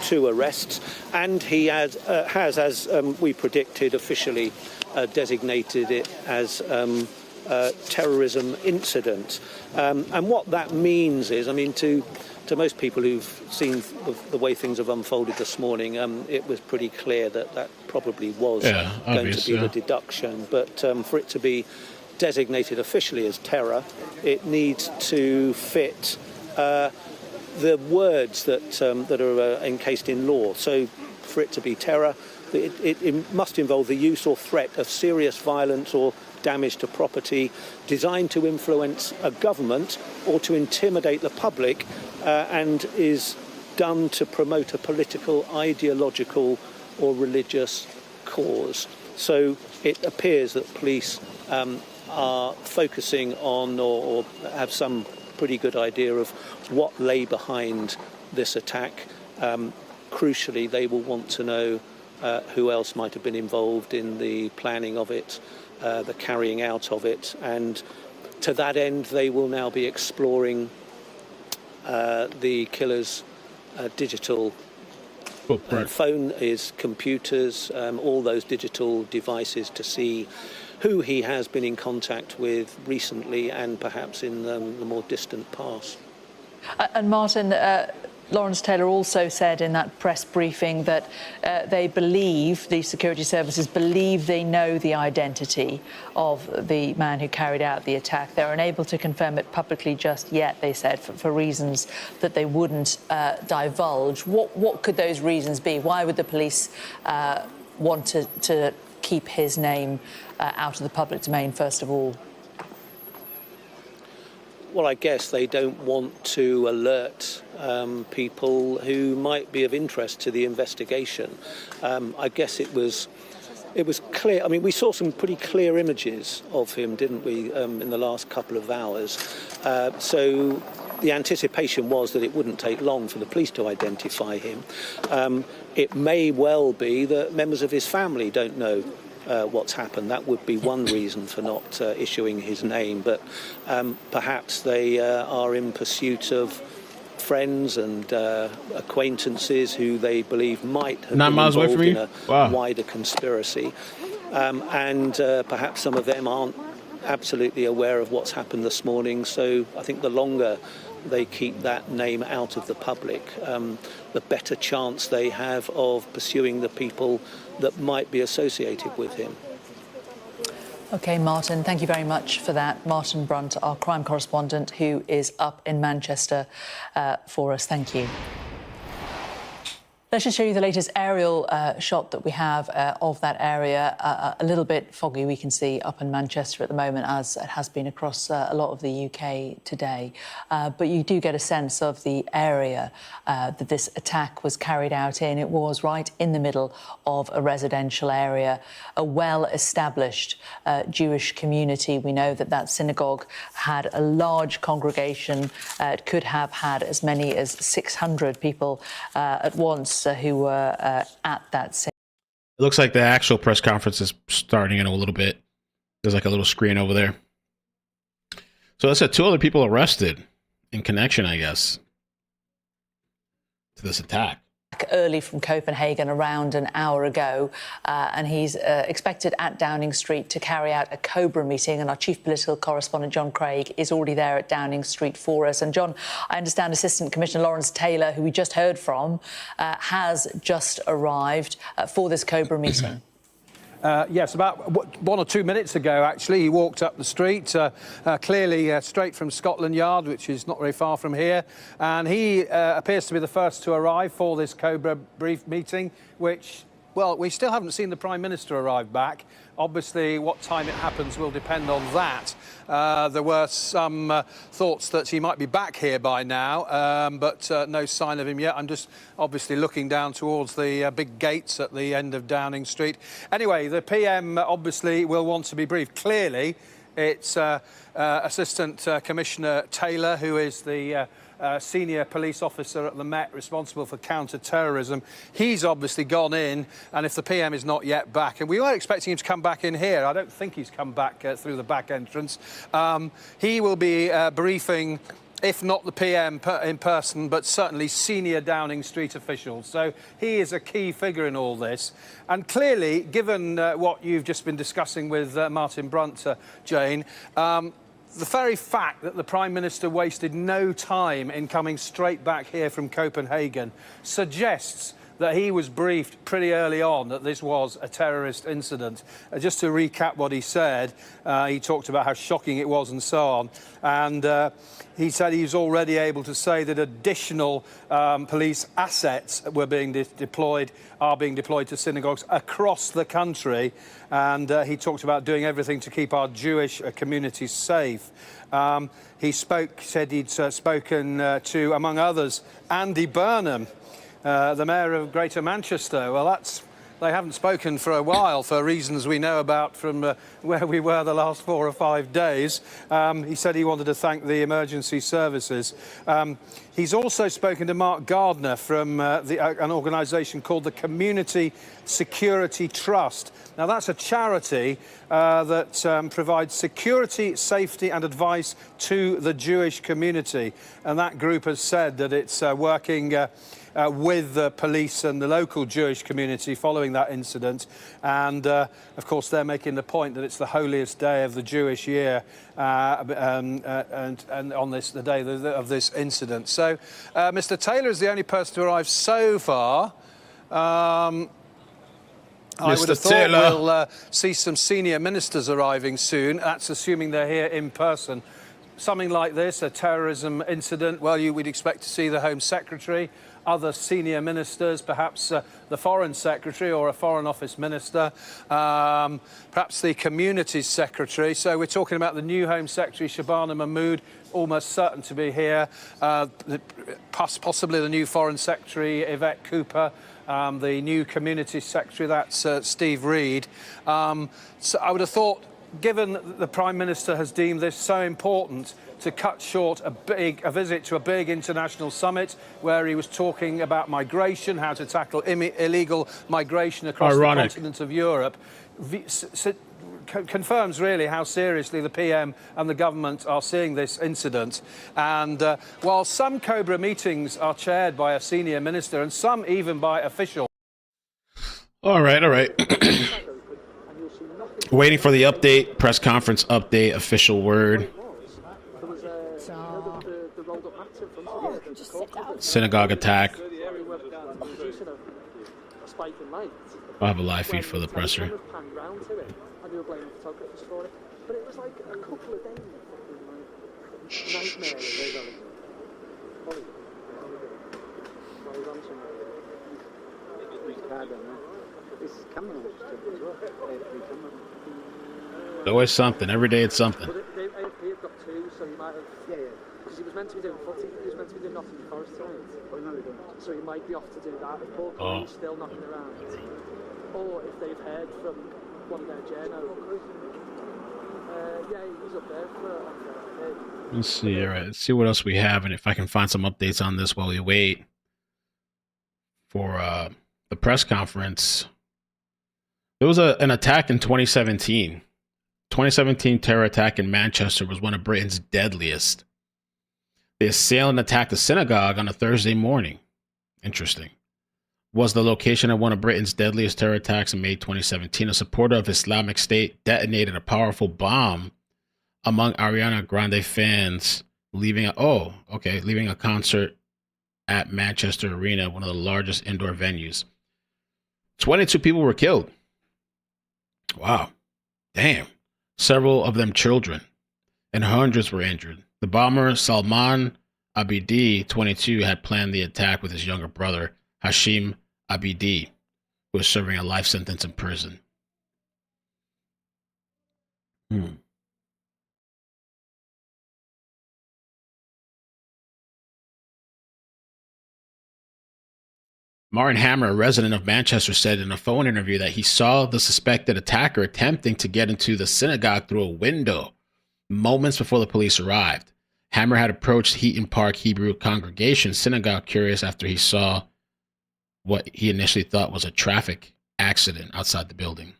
[SPEAKER 13] 2 arrests, and he has as we predicted, officially designated it as a terrorism incident. And what that means is, I mean, to most people who've seen the way things have unfolded this morning, it was pretty clear that probably was going to be the deduction. But for it to be designated officially as terror, it needs to fit the words that are encased in law. So for it to be terror, it must involve the use or threat of serious violence or damage to property designed to influence a government or to intimidate the public, and is done to promote a political, ideological or religious cause. So it appears that police are focusing on or have some pretty good idea of what lay behind this attack. Crucially, they will want to know who else might have been involved in the planning of it, the carrying out of it, and to that end they will now be exploring the killer's digital phone, his computers, all those digital devices, to see who he has been in contact with recently and perhaps in the more distant past.
[SPEAKER 4] And Martin, Lawrence Taylor also said in that press briefing that they believe, the security services believe they know the identity of the man who carried out the attack. They're unable to confirm it publicly just yet, they said, for reasons that they wouldn't divulge. What could those reasons be? Why would the police want to keep his name out of the public domain, first of all?
[SPEAKER 13] Well, I guess they don't want to alert people who might be of interest to the investigation. I guess it was clear. I mean, we saw some pretty clear images of him, didn't we, in the last couple of hours. So the anticipation was that it wouldn't take long for the police to identify him. It may well be that members of his family don't know what's happened. That would be one reason for not issuing his name, but perhaps they are in pursuit of friends and acquaintances who they believe might have been involved in a wider conspiracy, and perhaps some of them aren't absolutely aware of what's happened this morning. So I think the longer they keep that name out of the public, the better chance they have of pursuing the people that might be associated with him.
[SPEAKER 4] OK, Martin, thank you very much for that. Martin Brunt, our crime correspondent, who is up in Manchester for us. Thank you. Let's just show you the latest aerial shot that we have of that area. A little bit foggy, we can see up in Manchester at the moment, as it has been across a lot of the UK today. But you do get a sense of the area that this attack was carried out in. It was right in the middle of a residential area, a well-established Jewish community. We know that that synagogue had a large congregation. It could have had as many as 600 people at once who were at that scene.
[SPEAKER 3] It looks like the actual press conference is starting in a little bit. There's like a little screen over there. So that's 2 other people arrested in connection, I guess, to this attack.
[SPEAKER 4] Early from Copenhagen around an hour ago, and he's expected at Downing Street to carry out a COBRA meeting, and our chief political correspondent John Craig is already there at Downing Street for us. And John, I understand Assistant Commissioner Lawrence Taylor, who we just heard from, has just arrived for this COBRA meeting.
[SPEAKER 15] Yes, about 1 or 2 minutes ago, actually, he walked up the street, clearly straight from Scotland Yard, which is not very far from here. And he appears to be the first to arrive for this COBRA brief meeting, which, well, we still haven't seen the Prime Minister arrive back. Obviously, what time it happens will depend on that. There were some thoughts that he might be back here by now, but no sign of him yet. I'm just obviously looking down towards the big gates at the end of Downing Street. Anyway, the PM obviously will want to be briefed. Clearly, it's Assistant Commissioner Taylor, who is the senior police officer at the Met responsible for counter-terrorism. He's obviously gone in, and if the PM is not yet back, and we were expecting him to come back in here, I don't think he's come back through the back entrance, he will be briefing, if not the PM in person, but certainly senior Downing Street officials. So he is a key figure in all this. And clearly, given what you've just been discussing with Martin Brunt, Jane, the very fact that the Prime Minister wasted no time in coming straight back here from Copenhagen suggests that he was briefed pretty early on that this was a terrorist incident. Just to recap what he said, he talked about how shocking it was and so on. And he said he's already able to say that additional police assets are being deployed to synagogues across the country. And he talked about doing everything to keep our Jewish community safe. He said he'd spoken to, among others, Andy Burnham, the Mayor of Greater Manchester. Well, they haven't spoken for a while for reasons we know about from where we were the last 4 or 5 days. He said he wanted to thank the emergency services. He's also spoken to Mark Gardner from an organisation called the Community Security Trust. Now, that's a charity that provides security, safety and advice to the Jewish community. And that group has said that it's working with the police and the local Jewish community following that incident. And, of course, they're making the point that it's the holiest day of the Jewish year and on the day of this incident. So Mr. Taylor is the only person to arrive so far. I would have thought we'll see some senior ministers arriving soon. That's assuming they're here in person. Something like this, a terrorism incident, well, we'd expect to see the Home Secretary, other senior ministers, perhaps the Foreign Secretary or a Foreign Office Minister, perhaps the Communities Secretary. So we're talking about the new Home Secretary, Shabana Mahmood, almost certain to be here, possibly the new Foreign Secretary, Yvette Cooper, the new Communities Secretary, that's Steve Reed. So I would have thought, given that the Prime Minister has deemed this so important, to cut short a visit to a big international summit where he was talking about migration, how to tackle illegal migration across the continent of Europe, confirms really how seriously the PM and the government are seeing this incident. And while some COBRA meetings are chaired by a senior minister and some even by officials.
[SPEAKER 3] All right. Waiting for the update, press conference update, official word. Synagogue attack. I'll have a live feed for the presser. There's always something. Every day it's something.
[SPEAKER 16] They've got two, so he might have. Yeah, because he was meant to be doing footy. He was meant to be doing Nottingham Forest tonight. So he might be off to do that. If Paul Curry's still knocking around, or if they've heard from one of their journos. Yeah, he's up there for.
[SPEAKER 3] Let's see. All right. Let's see what else we have, and if I can find some updates on this while we wait for the press conference. There was an attack in 2017. 2017 terror attack in Manchester was one of Britain's deadliest. The assailant attacked a synagogue on a Thursday morning. Interesting. Was the location of one of Britain's deadliest terror attacks in May 2017. A supporter of Islamic State detonated a powerful bomb among Ariana Grande fans, leaving a concert at Manchester Arena, one of the largest indoor venues. 22 people were killed. Wow. Damn. Several of them children, and hundreds were injured. The bomber, Salman Abidi, 22, had planned the attack with his younger brother, Hashim Abidi, who was serving a life sentence in prison. Martin Hammer, a resident of Manchester, said in a phone interview that he saw the suspected attacker attempting to get into the synagogue through a window moments before the police arrived. Hammer had approached Heaton Park Hebrew Congregation Synagogue curious after he saw what he initially thought was a traffic accident outside the building.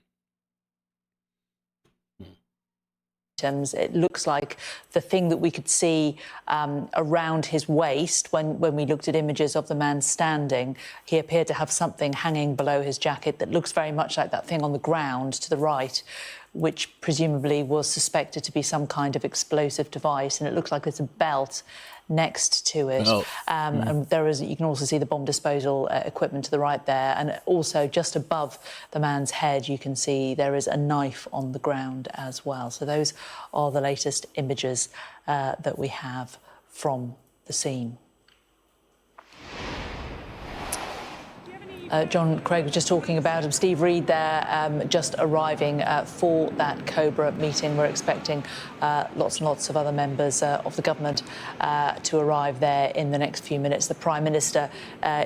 [SPEAKER 4] It looks like the thing that we could see around his waist when we looked at images of the man standing, he appeared to have something hanging below his jacket that looks very much like that thing on the ground to the right, which presumably was suspected to be some kind of explosive device. And it looks like there's a belt next to it. And there is, you can also see the bomb disposal equipment to the right there. And also just above the man's head, you can see there is a knife on the ground as well. So those are the latest images that we have from the scene. John Craig was just talking about him. Steve Reed there, just arriving for that Cobra meeting. We're expecting lots and lots of other members of the government to arrive there in the next few minutes. The Prime Minister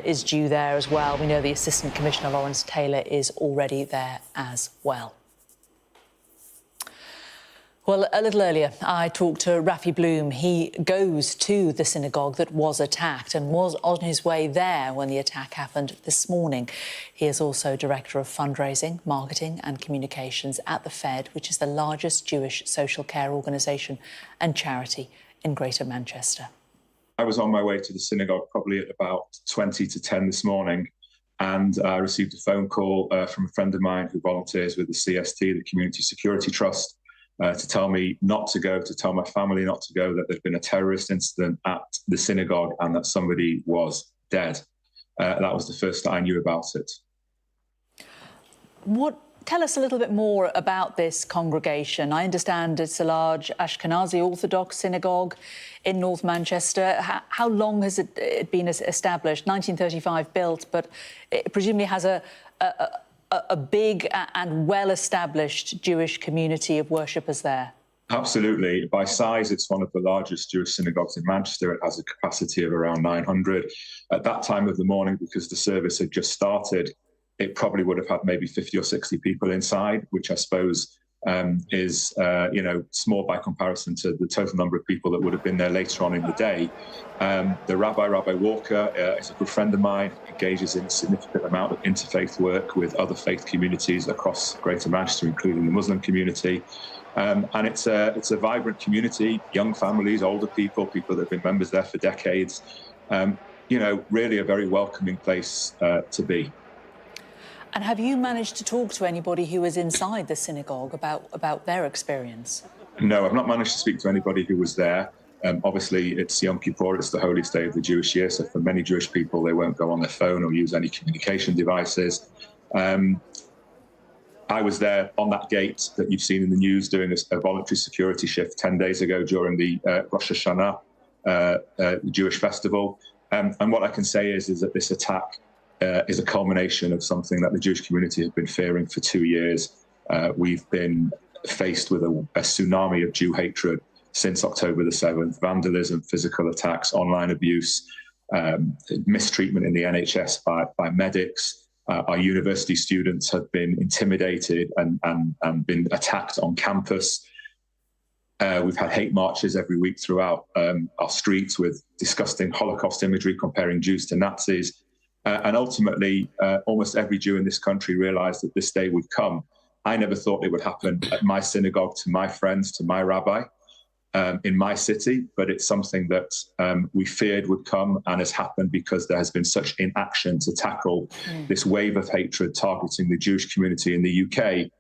[SPEAKER 4] is due there as well. We know the Assistant Commissioner, Lawrence Taylor, is already there as well. Well, a little earlier, I talked to Rafi Bloom. He goes to the synagogue that was attacked and was on his way there when the attack happened this morning. He is also Director of Fundraising, Marketing and Communications at the Fed, which is the largest Jewish social care organisation and charity in Greater Manchester.
[SPEAKER 17] I was on my way to the synagogue probably at about 20 to 10 this morning, and I received a phone call from a friend of mine who volunteers with the CST, the Community Security Trust, to tell me not to go, to tell my family not to go, that there'd been a terrorist incident at the synagogue and that somebody was dead. That was the first that I knew about it.
[SPEAKER 4] Tell us a little bit more about this congregation. I understand it's a large Ashkenazi Orthodox synagogue in North Manchester. How long has it been established? 1935 built, but it presumably has a big and well-established Jewish community of worshippers there.
[SPEAKER 17] Absolutely. By size, it's one of the largest Jewish synagogues in Manchester. It has a capacity of around 900. At that time of the morning, because the service had just started, it probably would have had maybe 50 or 60 people inside, which I suppose is small by comparison to the total number of people that would have been there later on in the day. The Rabbi Walker, is a good friend of mine, engages in a significant amount of interfaith work with other faith communities across Greater Manchester, including the Muslim community. And it's a vibrant community, young families, older people that have been members there for decades. Really a very welcoming place to be.
[SPEAKER 4] And have you managed to talk to anybody who was inside the synagogue about their experience?
[SPEAKER 17] No, I've not managed to speak to anybody who was there. Obviously, it's Yom Kippur, it's the holiest day of the Jewish year, so for many Jewish people, they won't go on their phone or use any communication devices. I was there on that gate that you've seen in the news doing a voluntary security shift 10 days ago during the Rosh Hashanah, the Jewish festival. And what I can say is that this attack is a culmination of something that the Jewish community has been fearing for 2 years. We've been faced with a tsunami of Jew hatred since October the 7th, vandalism, physical attacks, online abuse, mistreatment in the NHS by medics. Our university students have been intimidated and been attacked on campus. We've had hate marches every week throughout our streets with disgusting Holocaust imagery comparing Jews to Nazis. And ultimately, almost every Jew in this country realized that this day would come. I never thought it would happen at my synagogue, to my friends, to my rabbi, in my city, but it's something that we feared would come and has happened because there has been such inaction to tackle this wave of hatred targeting the Jewish community in the UK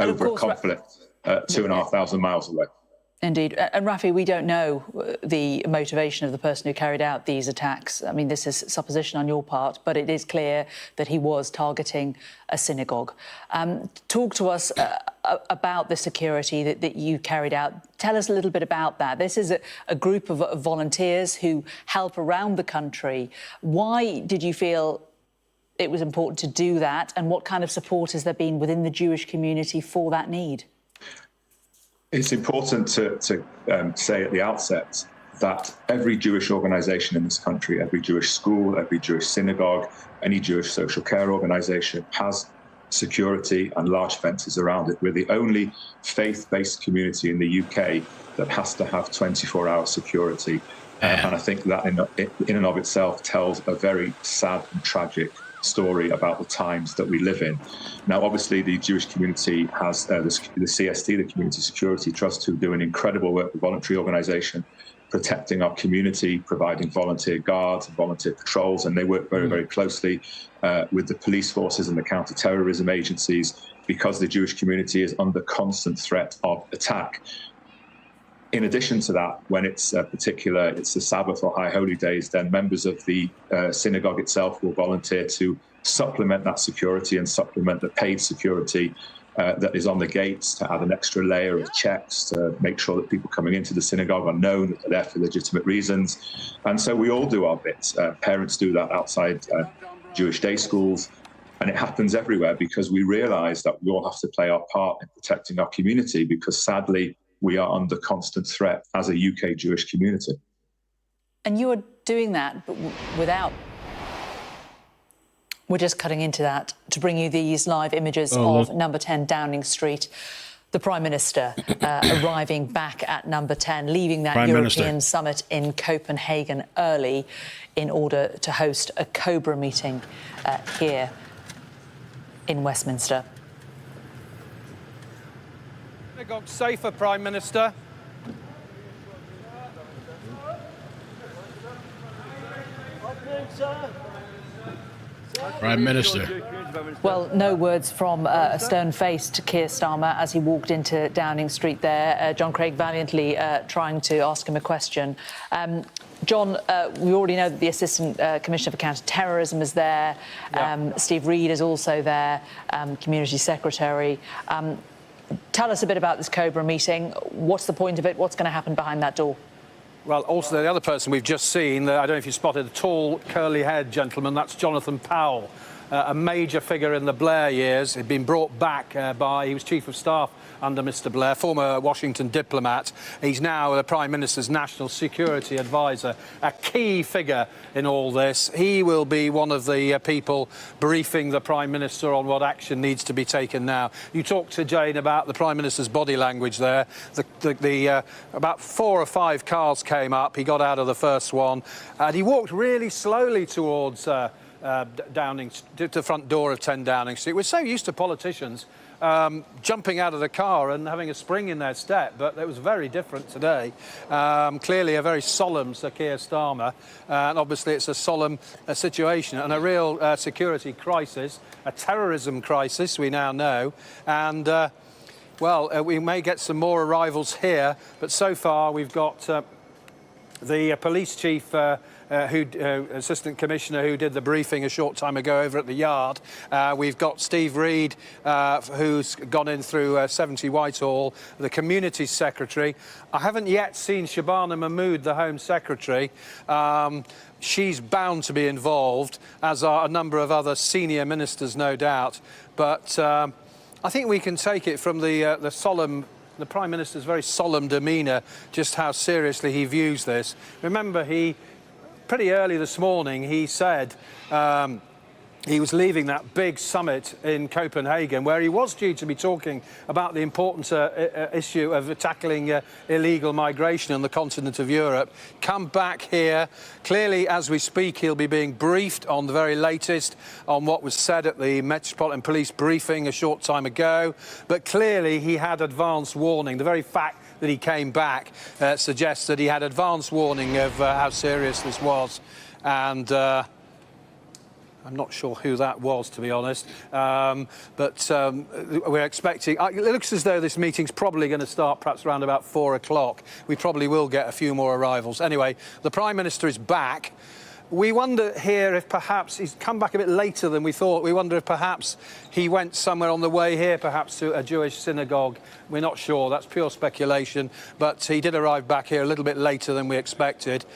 [SPEAKER 17] over a conflict 2,500 miles away.
[SPEAKER 4] Indeed. And Rafi, we don't know the motivation of the person who carried out these attacks. I mean, this is supposition on your part, but it is clear that he was targeting a synagogue. Talk to us about the security that you carried out. Tell us a little bit about that. This is a group of volunteers who help around the country. Why did you feel it was important to do that? And what kind of support has there been within the Jewish community for that need?
[SPEAKER 17] It's important to say at the outset that every Jewish organisation in this country, every Jewish school, every Jewish synagogue, any Jewish social care organisation has security and large fences around it. We're the only faith-based community in the UK that has to have 24-hour security. And I think that in and of itself tells a very sad and tragic story about the times that we live in. Now, obviously, the Jewish community has the CST, the Community Security Trust, who do an incredible work, the voluntary organisation, protecting our community, providing volunteer guards and volunteer patrols, and they work very, very closely with the police forces and the counter-terrorism agencies because the Jewish community is under constant threat of attack. In addition to that, when it's the Sabbath or High Holy Days, then members of the synagogue itself will volunteer to supplement that security and supplement the paid security that is on the gates, to add an extra layer of checks to make sure that people coming into the synagogue are known, that they're there for legitimate reasons. And so we all do our bits. Parents do that outside Jewish day schools. And it happens everywhere because we realise that we all have to play our part in protecting our community, because sadly, we are under constant threat as a UK Jewish community. And you are doing that, but without...
[SPEAKER 4] We're just cutting into that to bring you these live images of number 10 Downing Street. The Prime Minister arriving back at number 10, leaving that European summit in Copenhagen early in order to host a COBRA meeting here in Westminster.
[SPEAKER 15] Synagogue safer, Prime Minister.
[SPEAKER 3] Prime Minister.
[SPEAKER 4] Well, no words from a stone-faced Keir Starmer as he walked into Downing Street there. John Craig valiantly trying to ask him a question. John, we already know that the Assistant Commissioner for Counter-Terrorism is there. Steve Reid is also there, Community Secretary. Tell us a bit about this COBRA meeting. What's the point of it? What's going to happen behind that door?
[SPEAKER 15] Well, also the other person we've just seen, I don't know if you spotted, the tall, curly-haired gentleman, that's Jonathan Powell, a major figure in the Blair years. He'd been brought back he was Chief of Staff under Mr Blair, former Washington diplomat. He's now the Prime Minister's National Security Advisor, a key figure in all this. He will be one of the people briefing the Prime Minister on what action needs to be taken now. You talked to Jane about the Prime Minister's body language there. About 4 or 5 cars came up. He got out of the first one, and he walked really slowly towards Downing, to the front door of 10 Downing Street. We're so used to politicians jumping out of the car and having a spring in their step, but it was very different today. Clearly a very solemn Sir Keir Starmer, and obviously it's a solemn situation and a real security crisis, a terrorism crisis, we now know. And, we may get some more arrivals here, but so far we've got the police chief Assistant Commissioner, who did the briefing a short time ago over at the Yard. We've got Steve Reed, who's gone in through 70 Whitehall, the Community Secretary. I haven't yet seen Shabana Mahmood, the Home Secretary. She's bound to be involved, as are a number of other senior ministers, no doubt. But I think we can take it from the Prime Minister's very solemn demeanour, just how seriously he views this. Remember, pretty early this morning, he said he was leaving that big summit in Copenhagen, where he was due to be talking about the important issue of tackling illegal migration on the continent of Europe. Come back here. Clearly, as we speak, he'll be being briefed on the very latest on what was said at the Metropolitan Police briefing a short time ago. But clearly, he had advance warning. The very fact that he came back suggests that he had advance warning of how serious this was. And I'm not sure who that was, to be honest. But we're expecting... It looks as though this meeting's probably going to start perhaps around about 4 o'clock. We probably will get a few more arrivals. Anyway, the Prime Minister is back. We wonder here if perhaps he's come back a bit later than we thought. We wonder if perhaps he went somewhere on the way here, perhaps to a Jewish synagogue. We're not sure. That's pure speculation. But he did arrive back here a little bit later than we expected.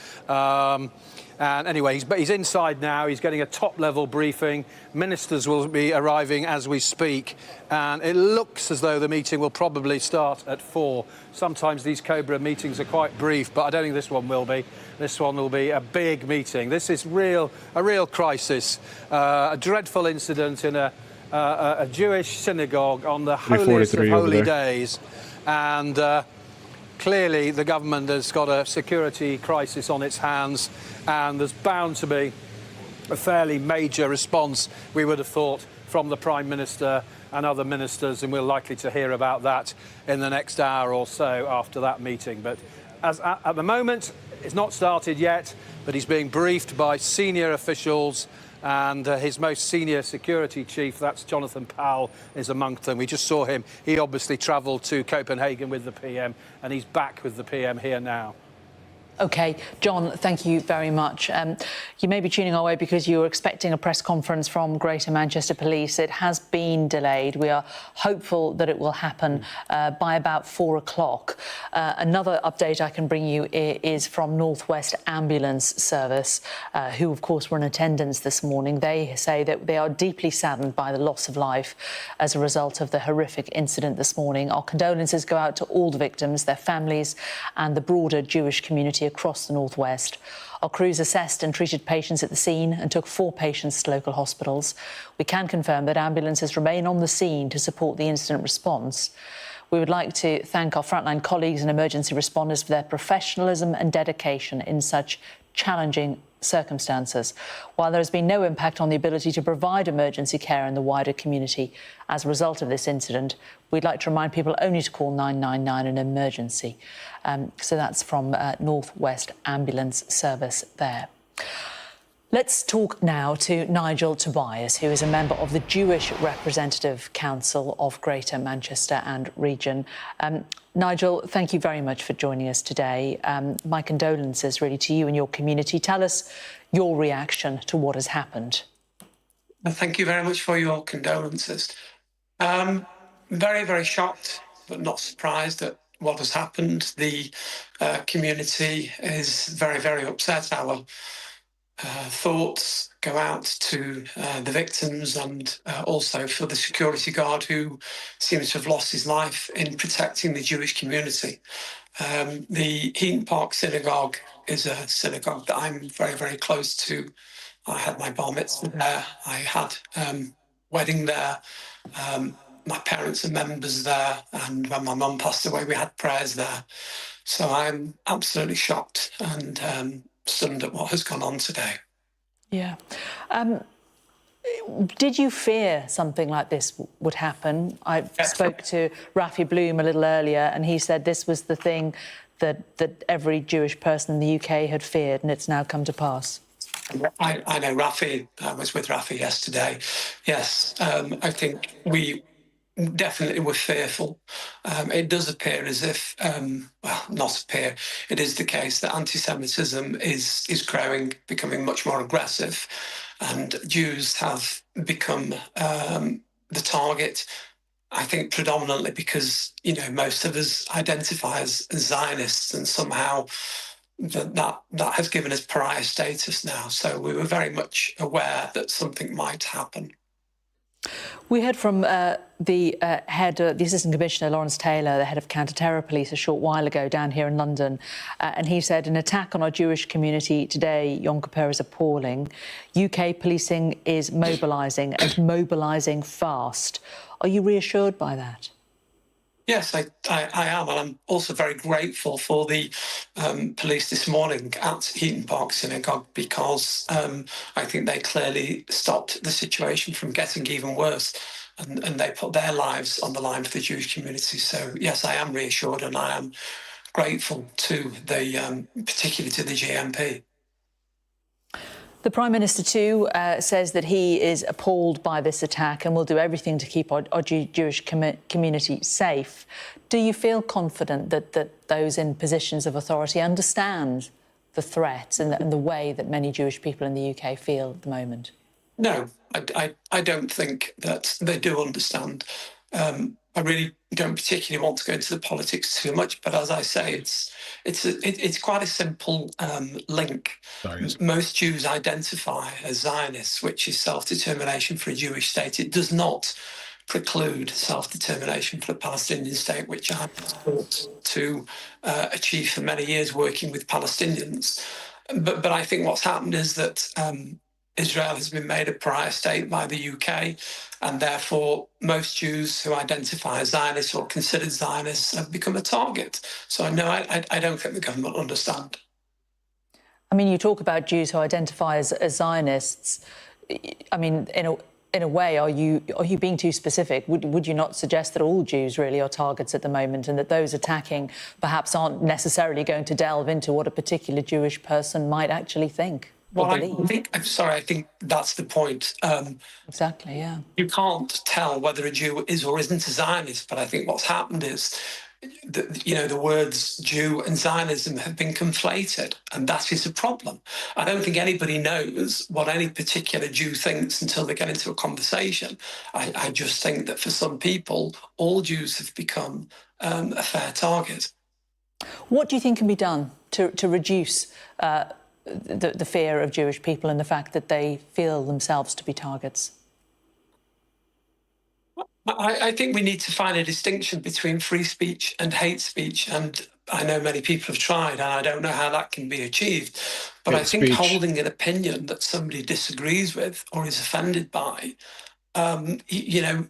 [SPEAKER 15] And anyway, he's inside now. He's getting a top-level briefing. Ministers will be arriving as we speak. And it looks as though the meeting will probably start at 4. Sometimes these Cobra meetings are quite brief, but I don't think this one will be. This one will be a big meeting. This is a real crisis. A dreadful incident in a Jewish synagogue on the holiest of holy days. And clearly, the government has got a security crisis on its hands, and there's bound to be a fairly major response, we would have thought, from the Prime Minister and other ministers, and we're likely to hear about that in the next hour or so after that meeting. But at the moment, it's not started yet, but he's being briefed by senior officials, and his most senior security chief, that's Jonathan Powell, is amongst them. We just saw him. He obviously travelled to Copenhagen with the PM, and he's back with the PM here now.
[SPEAKER 4] OK, John, thank you very much. You may be tuning our way because you were expecting a press conference from Greater Manchester Police. It has been delayed. We are hopeful that it will happen by about 4 o'clock. Another update I can bring you is from North West Ambulance Service, who, of course, were in attendance this morning. They say that they are deeply saddened by the loss of life as a result of the horrific incident this morning. Our condolences go out to all the victims, their families and the broader Jewish community across the Northwest. Our crews assessed and treated patients at the scene and took 4 patients to local hospitals. We can confirm that ambulances remain on the scene to support the incident response. We would like to thank our frontline colleagues and emergency responders for their professionalism and dedication in such challenging circumstances. While there has been no impact on the ability to provide emergency care in the wider community as a result of this incident, we'd like to remind people only to call 999 an emergency. So that's from North West Ambulance Service there. Let's talk now to Nigel Tobias, who is a member of the Jewish Representative Council of Greater Manchester and Region. Nigel, thank you very much for joining us today. My condolences really to you and your community. Tell us your reaction to what has happened.
[SPEAKER 18] Thank you very much for your condolences. Very, very shocked, but not surprised at what has happened. The community is very, very upset. Our thoughts go out to the victims and also for the security guard who seems to have lost his life in protecting the Jewish community. The Heaton Park Synagogue is a synagogue that I'm very, very close to. I had my bar mitzvah there. I had wedding there. My parents are members there, and when my mum passed away, we had prayers there. So I'm absolutely shocked and stunned at what has gone on today.
[SPEAKER 4] Yeah. Did you fear something like this would happen? I spoke to Rafi Bloom a little earlier, and he said this was the thing that every Jewish person in the UK had feared, and it's now come to pass.
[SPEAKER 18] I know Rafi. I was with Rafi yesterday. Yes, I think we definitely we're fearful. It does appear as if, well, not appear, it is the case that anti-Semitism is growing, becoming much more aggressive, and Jews have become the target, I think, predominantly because, you know, most of us identify as Zionists, and somehow that has given us pariah status now. So we were very much aware that something might happen.
[SPEAKER 4] We heard from the Assistant Commissioner Lawrence Taylor, the head of counter-terror police, a short while ago down here in London, and he said an attack on our Jewish community today, Yom Kippur, is appalling. UK policing is mobilising and mobilising fast. Are you reassured by that?
[SPEAKER 18] Yes, I am, and I'm also very grateful for the police this morning at Heaton Park Synagogue, because I think they clearly stopped the situation from getting even worse, and they put their lives on the line for the Jewish community. So yes, I am reassured, and I am grateful to the, particularly to the GMP.
[SPEAKER 4] The Prime Minister, too, says that he is appalled by this attack and will do everything to keep our Jewish community safe. Do you feel confident that those in positions of authority understand the threats and the way that many Jewish people in the UK feel at the moment?
[SPEAKER 18] No, I don't think that they do understand. I really don't particularly want to go into the politics too much, but as I say, it's quite a simple link. Most Jews identify as Zionists, which is self-determination for a Jewish state. It does not preclude self-determination for a Palestinian state, which I sought to achieve for many years working with Palestinians. But I think what's happened is that Israel has been made a pariah state by the UK, and therefore most Jews who identify as Zionists or considered Zionists have become a target. So no, I don't think the government understand.
[SPEAKER 4] I mean, you talk about Jews who identify as Zionists. I mean, in a way, are you being too specific? Would you not suggest that all Jews really are targets at the moment, and that those attacking perhaps aren't necessarily going to delve into what a particular Jewish person might actually think?
[SPEAKER 18] Well, I think that's the point.
[SPEAKER 4] Exactly, yeah.
[SPEAKER 18] You can't tell whether a Jew is or isn't a Zionist, but I think what's happened is that, you know, the words Jew and Zionism have been conflated, and that is a problem. I don't think anybody knows what any particular Jew thinks until they get into a conversation. I just think that for some people, all Jews have become a fair target.
[SPEAKER 4] What do you think can be done to reduce the fear of Jewish people and the fact that they feel themselves to be targets?
[SPEAKER 18] I think we need to find a distinction between free speech and hate speech, and I know many people have tried, and I don't know how that can be achieved, but I think holding an opinion that somebody disagrees with or is offended by, you know,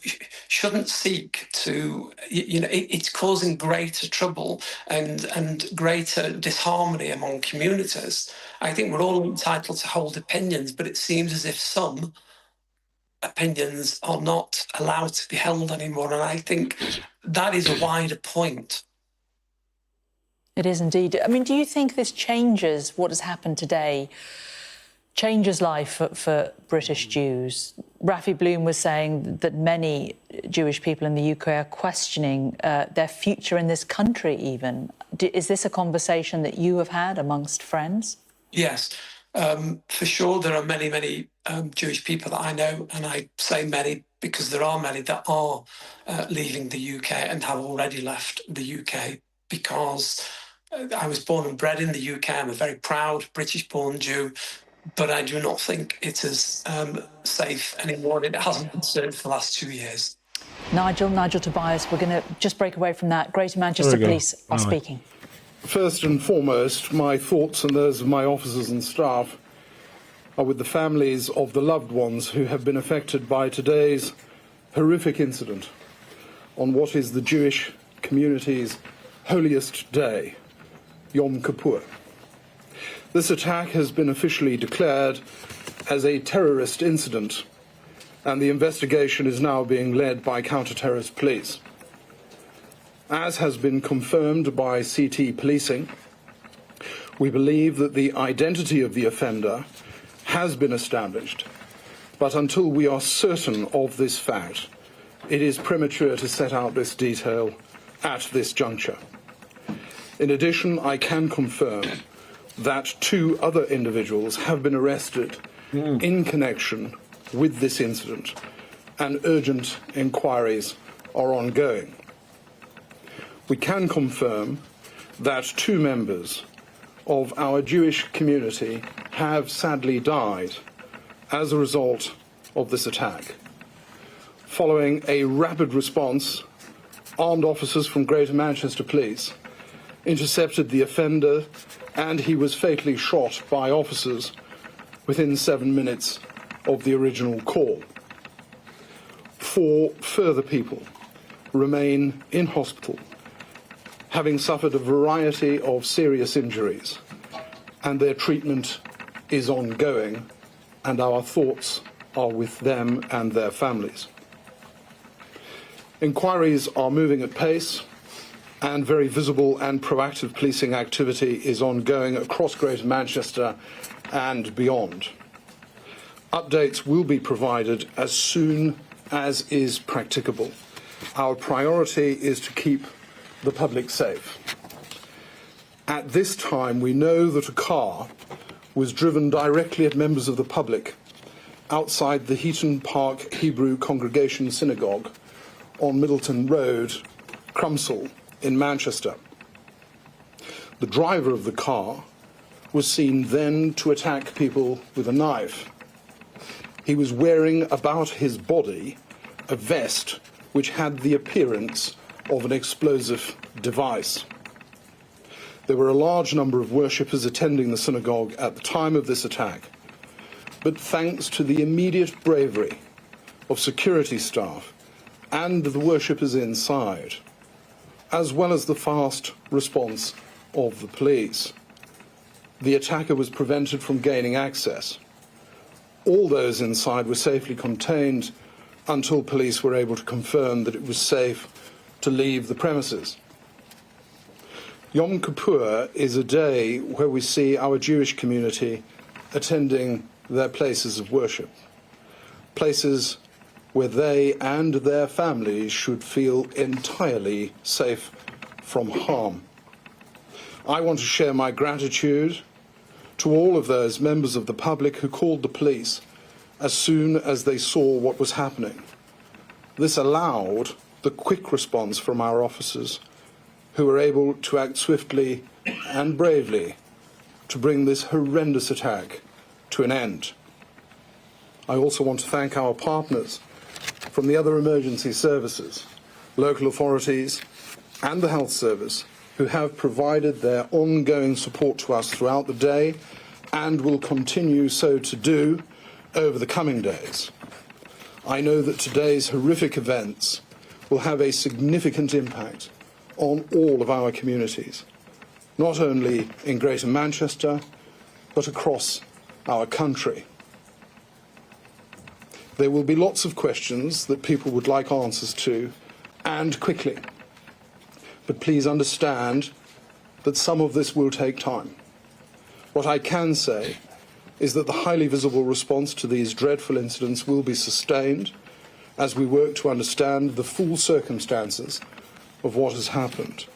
[SPEAKER 18] shouldn't seek to, you know, it's causing greater trouble and greater disharmony among communities. I think we're all entitled to hold opinions, but it seems as if some opinions are not allowed to be held anymore, and I think that is a wider point.
[SPEAKER 4] It is indeed. I mean, do you think this changes what has happened today, changes life for British Jews? Rafi Bloom was saying that many Jewish people in the UK are questioning their future in this country even. Is this a conversation that you have had amongst friends?
[SPEAKER 18] Yes, for sure. There are many Jewish people that I know, and I say many because there are many that are leaving the UK and have already left the UK because I was born and bred in the UK. I'm a very proud British-born Jew, but I do not think it is safe anymore. It hasn't been served for the last 2 years.
[SPEAKER 4] Nigel Tobias, we're going to just break away from that. Greater Manchester Police are speaking.
[SPEAKER 19] First and foremost, my thoughts and those of my officers and staff are with the families of the loved ones who have been affected by today's horrific incident on what is the Jewish community's holiest day, Yom Kippur. This attack has been officially declared as a terrorist incident, and the investigation is now being led by counter-terrorist police. As has been confirmed by CT policing, we believe that the identity of the offender has been established, but until we are certain of this fact, it is premature to set out this detail at this juncture. In addition, I can confirm that 2 other individuals have been arrested in connection with this incident, and urgent inquiries are ongoing. We can confirm that 2 members of our Jewish community have sadly died as a result of this attack. Following a rapid response, armed officers from Greater Manchester Police intercepted the offender, and he was fatally shot by officers within 7 minutes of the original call. 4 further people remain in hospital, having suffered a variety of serious injuries, and their treatment is ongoing, and our thoughts are with them and their families. Inquiries are moving at pace, and very visible and proactive policing activity is ongoing across Greater Manchester and beyond. Updates will be provided as soon as is practicable. Our priority is to keep the public safe. At this time, we know that a car was driven directly at members of the public outside the Heaton Park Hebrew Congregation Synagogue on Middleton Road, Crumpsall, in Manchester. The driver of the car was seen then to attack people with a knife. He was wearing about his body a vest which had the appearance of an explosive device. There were a large number of worshippers attending the synagogue at the time of this attack, but thanks to the immediate bravery of security staff and the worshippers inside, as well as the fast response of the police, the attacker was prevented from gaining access. All those inside were safely contained until police were able to confirm that it was safe to leave the premises. Yom Kippur is a day where we see our Jewish community attending their places of worship, places where they and their families should feel entirely safe from harm. I want to share my gratitude to all of those members of the public who called the police as soon as they saw what was happening. This allowed the quick response from our officers, who were able to act swiftly and bravely to bring this horrendous attack to an end. I also want to thank our partners from the other emergency services, local authorities and the health service, who have provided their ongoing support to us throughout the day and will continue so to do over the coming days. I know that today's horrific events will have a significant impact on all of our communities, not only in Greater Manchester, but across our country. There will be lots of questions that people would like answers to, and quickly. But please understand that some of this will take time. What I can say is that the highly visible response to these dreadful incidents will be sustained as we work to understand the full circumstances of what has happened.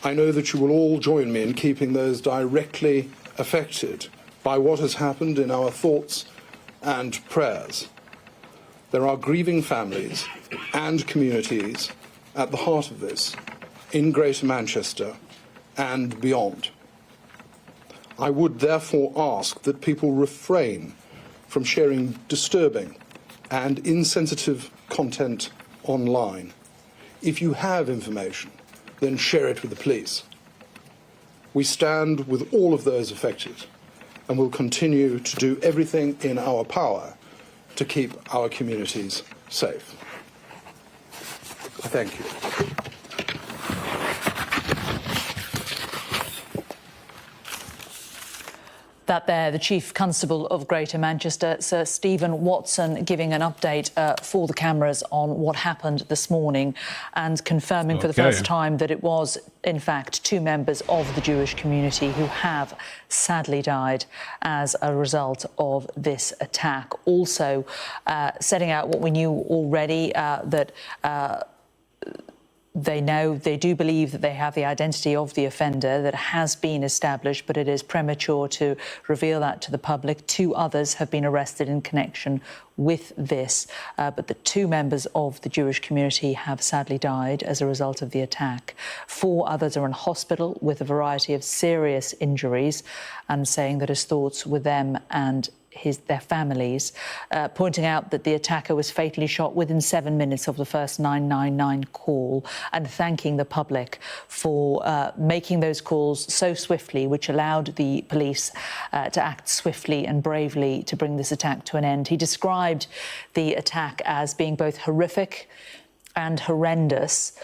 [SPEAKER 19] I know that you will all join me in keeping those directly affected by what has happened in our thoughts and prayers. There are grieving families and communities at the heart of this, in Greater Manchester and beyond. I would therefore ask that people refrain from sharing disturbing and insensitive content online. If you have information, then share it with the police. We stand with all of those affected and will continue to do everything in our power to keep our communities safe. I thank you.
[SPEAKER 4] That there, the Chief Constable of Greater Manchester, Sir Stephen Watson, giving an update for the cameras on what happened this morning and confirming for the first time that it was, in fact, 2 members of the Jewish community who have sadly died as a result of this attack. Also setting out what we knew already, that they do believe that they have the identity of the offender that has been established, but it is premature to reveal that to the public. 2 others have been arrested in connection with this, but the 2 members of the Jewish community have sadly died as a result of the attack. 4 others are in hospital with a variety of serious injuries, and saying that his thoughts were them and their families, pointing out that the attacker was fatally shot within 7 minutes of the first 999 call, and thanking the public for making those calls so swiftly, which allowed the police to act swiftly and bravely to bring this attack to an end. He described the attack as being both horrific and horrendous,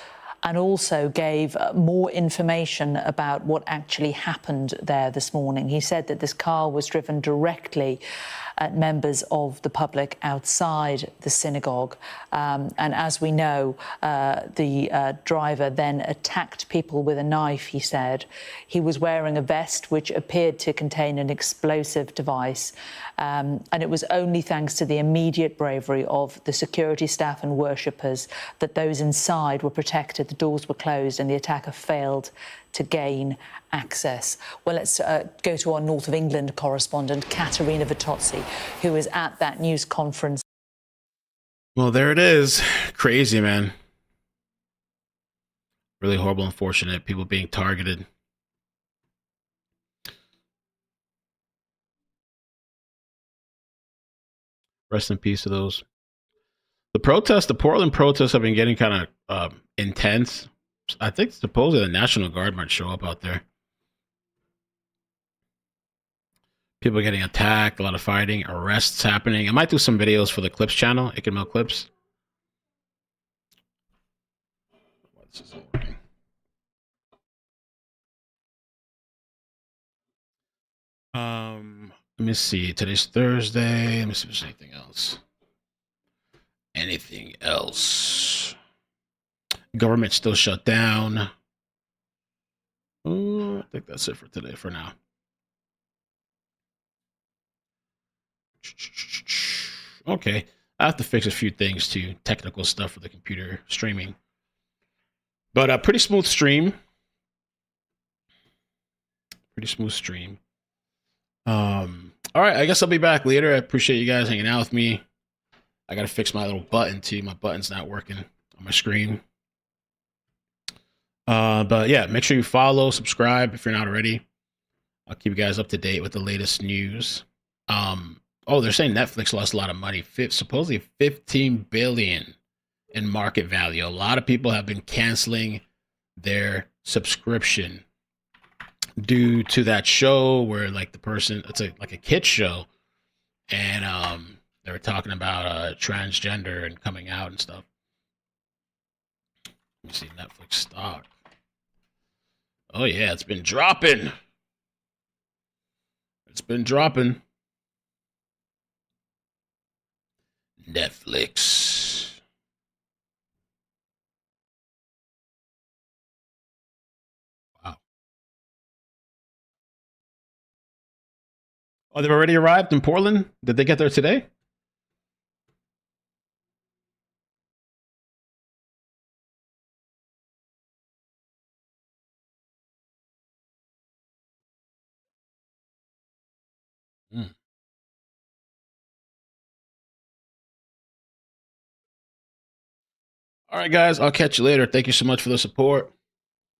[SPEAKER 4] and also gave more information about what actually happened there this morning. He said that this car was driven directly at members of the public outside the synagogue. And as we know, the driver then attacked people with a knife, he said. He was wearing a vest which appeared to contain an explosive device. And it was only thanks to the immediate bravery of the security staff and worshippers that those inside were protected, the doors were closed, and the attacker failed to gain access. Well, let's go to our North of England correspondent, Katerina Vitozzi, who is at that news conference.
[SPEAKER 3] Well, there it is. Crazy, man. Really horrible, unfortunate. People being targeted. Rest in peace to those. The Portland protests have been getting kind of intense. I think supposedly the National Guard might show up out there. People getting attacked, a lot of fighting, arrests happening. I might do some videos for the Clips channel, Ikenmel Clips. This isn't working. Let me see. Today's Thursday. Let me see if there's anything else. Anything else? Government still shut down. I think that's it for today for now. Okay. I have to fix a few things too. Technical stuff for the computer streaming. But a pretty smooth stream. Pretty smooth stream. All right. I guess I'll be back later. I appreciate you guys hanging out with me. I got to fix my little button too. My button's not working on my screen. But yeah, make sure you follow, subscribe if you're not already. I'll keep you guys up to date with the latest news. Oh, they're saying Netflix lost a lot of money. Supposedly 15 billion in market value. A lot of people have been canceling their subscription due to that show where like the person, it's like a kid show, and they were talking about transgender and coming out and stuff. Let me see Netflix stock. Oh yeah, it's been dropping. It's been dropping. Netflix. Wow. Oh, they've already arrived in Portland? Did they get there today? All right, guys, I'll catch you later. Thank you so much for the support.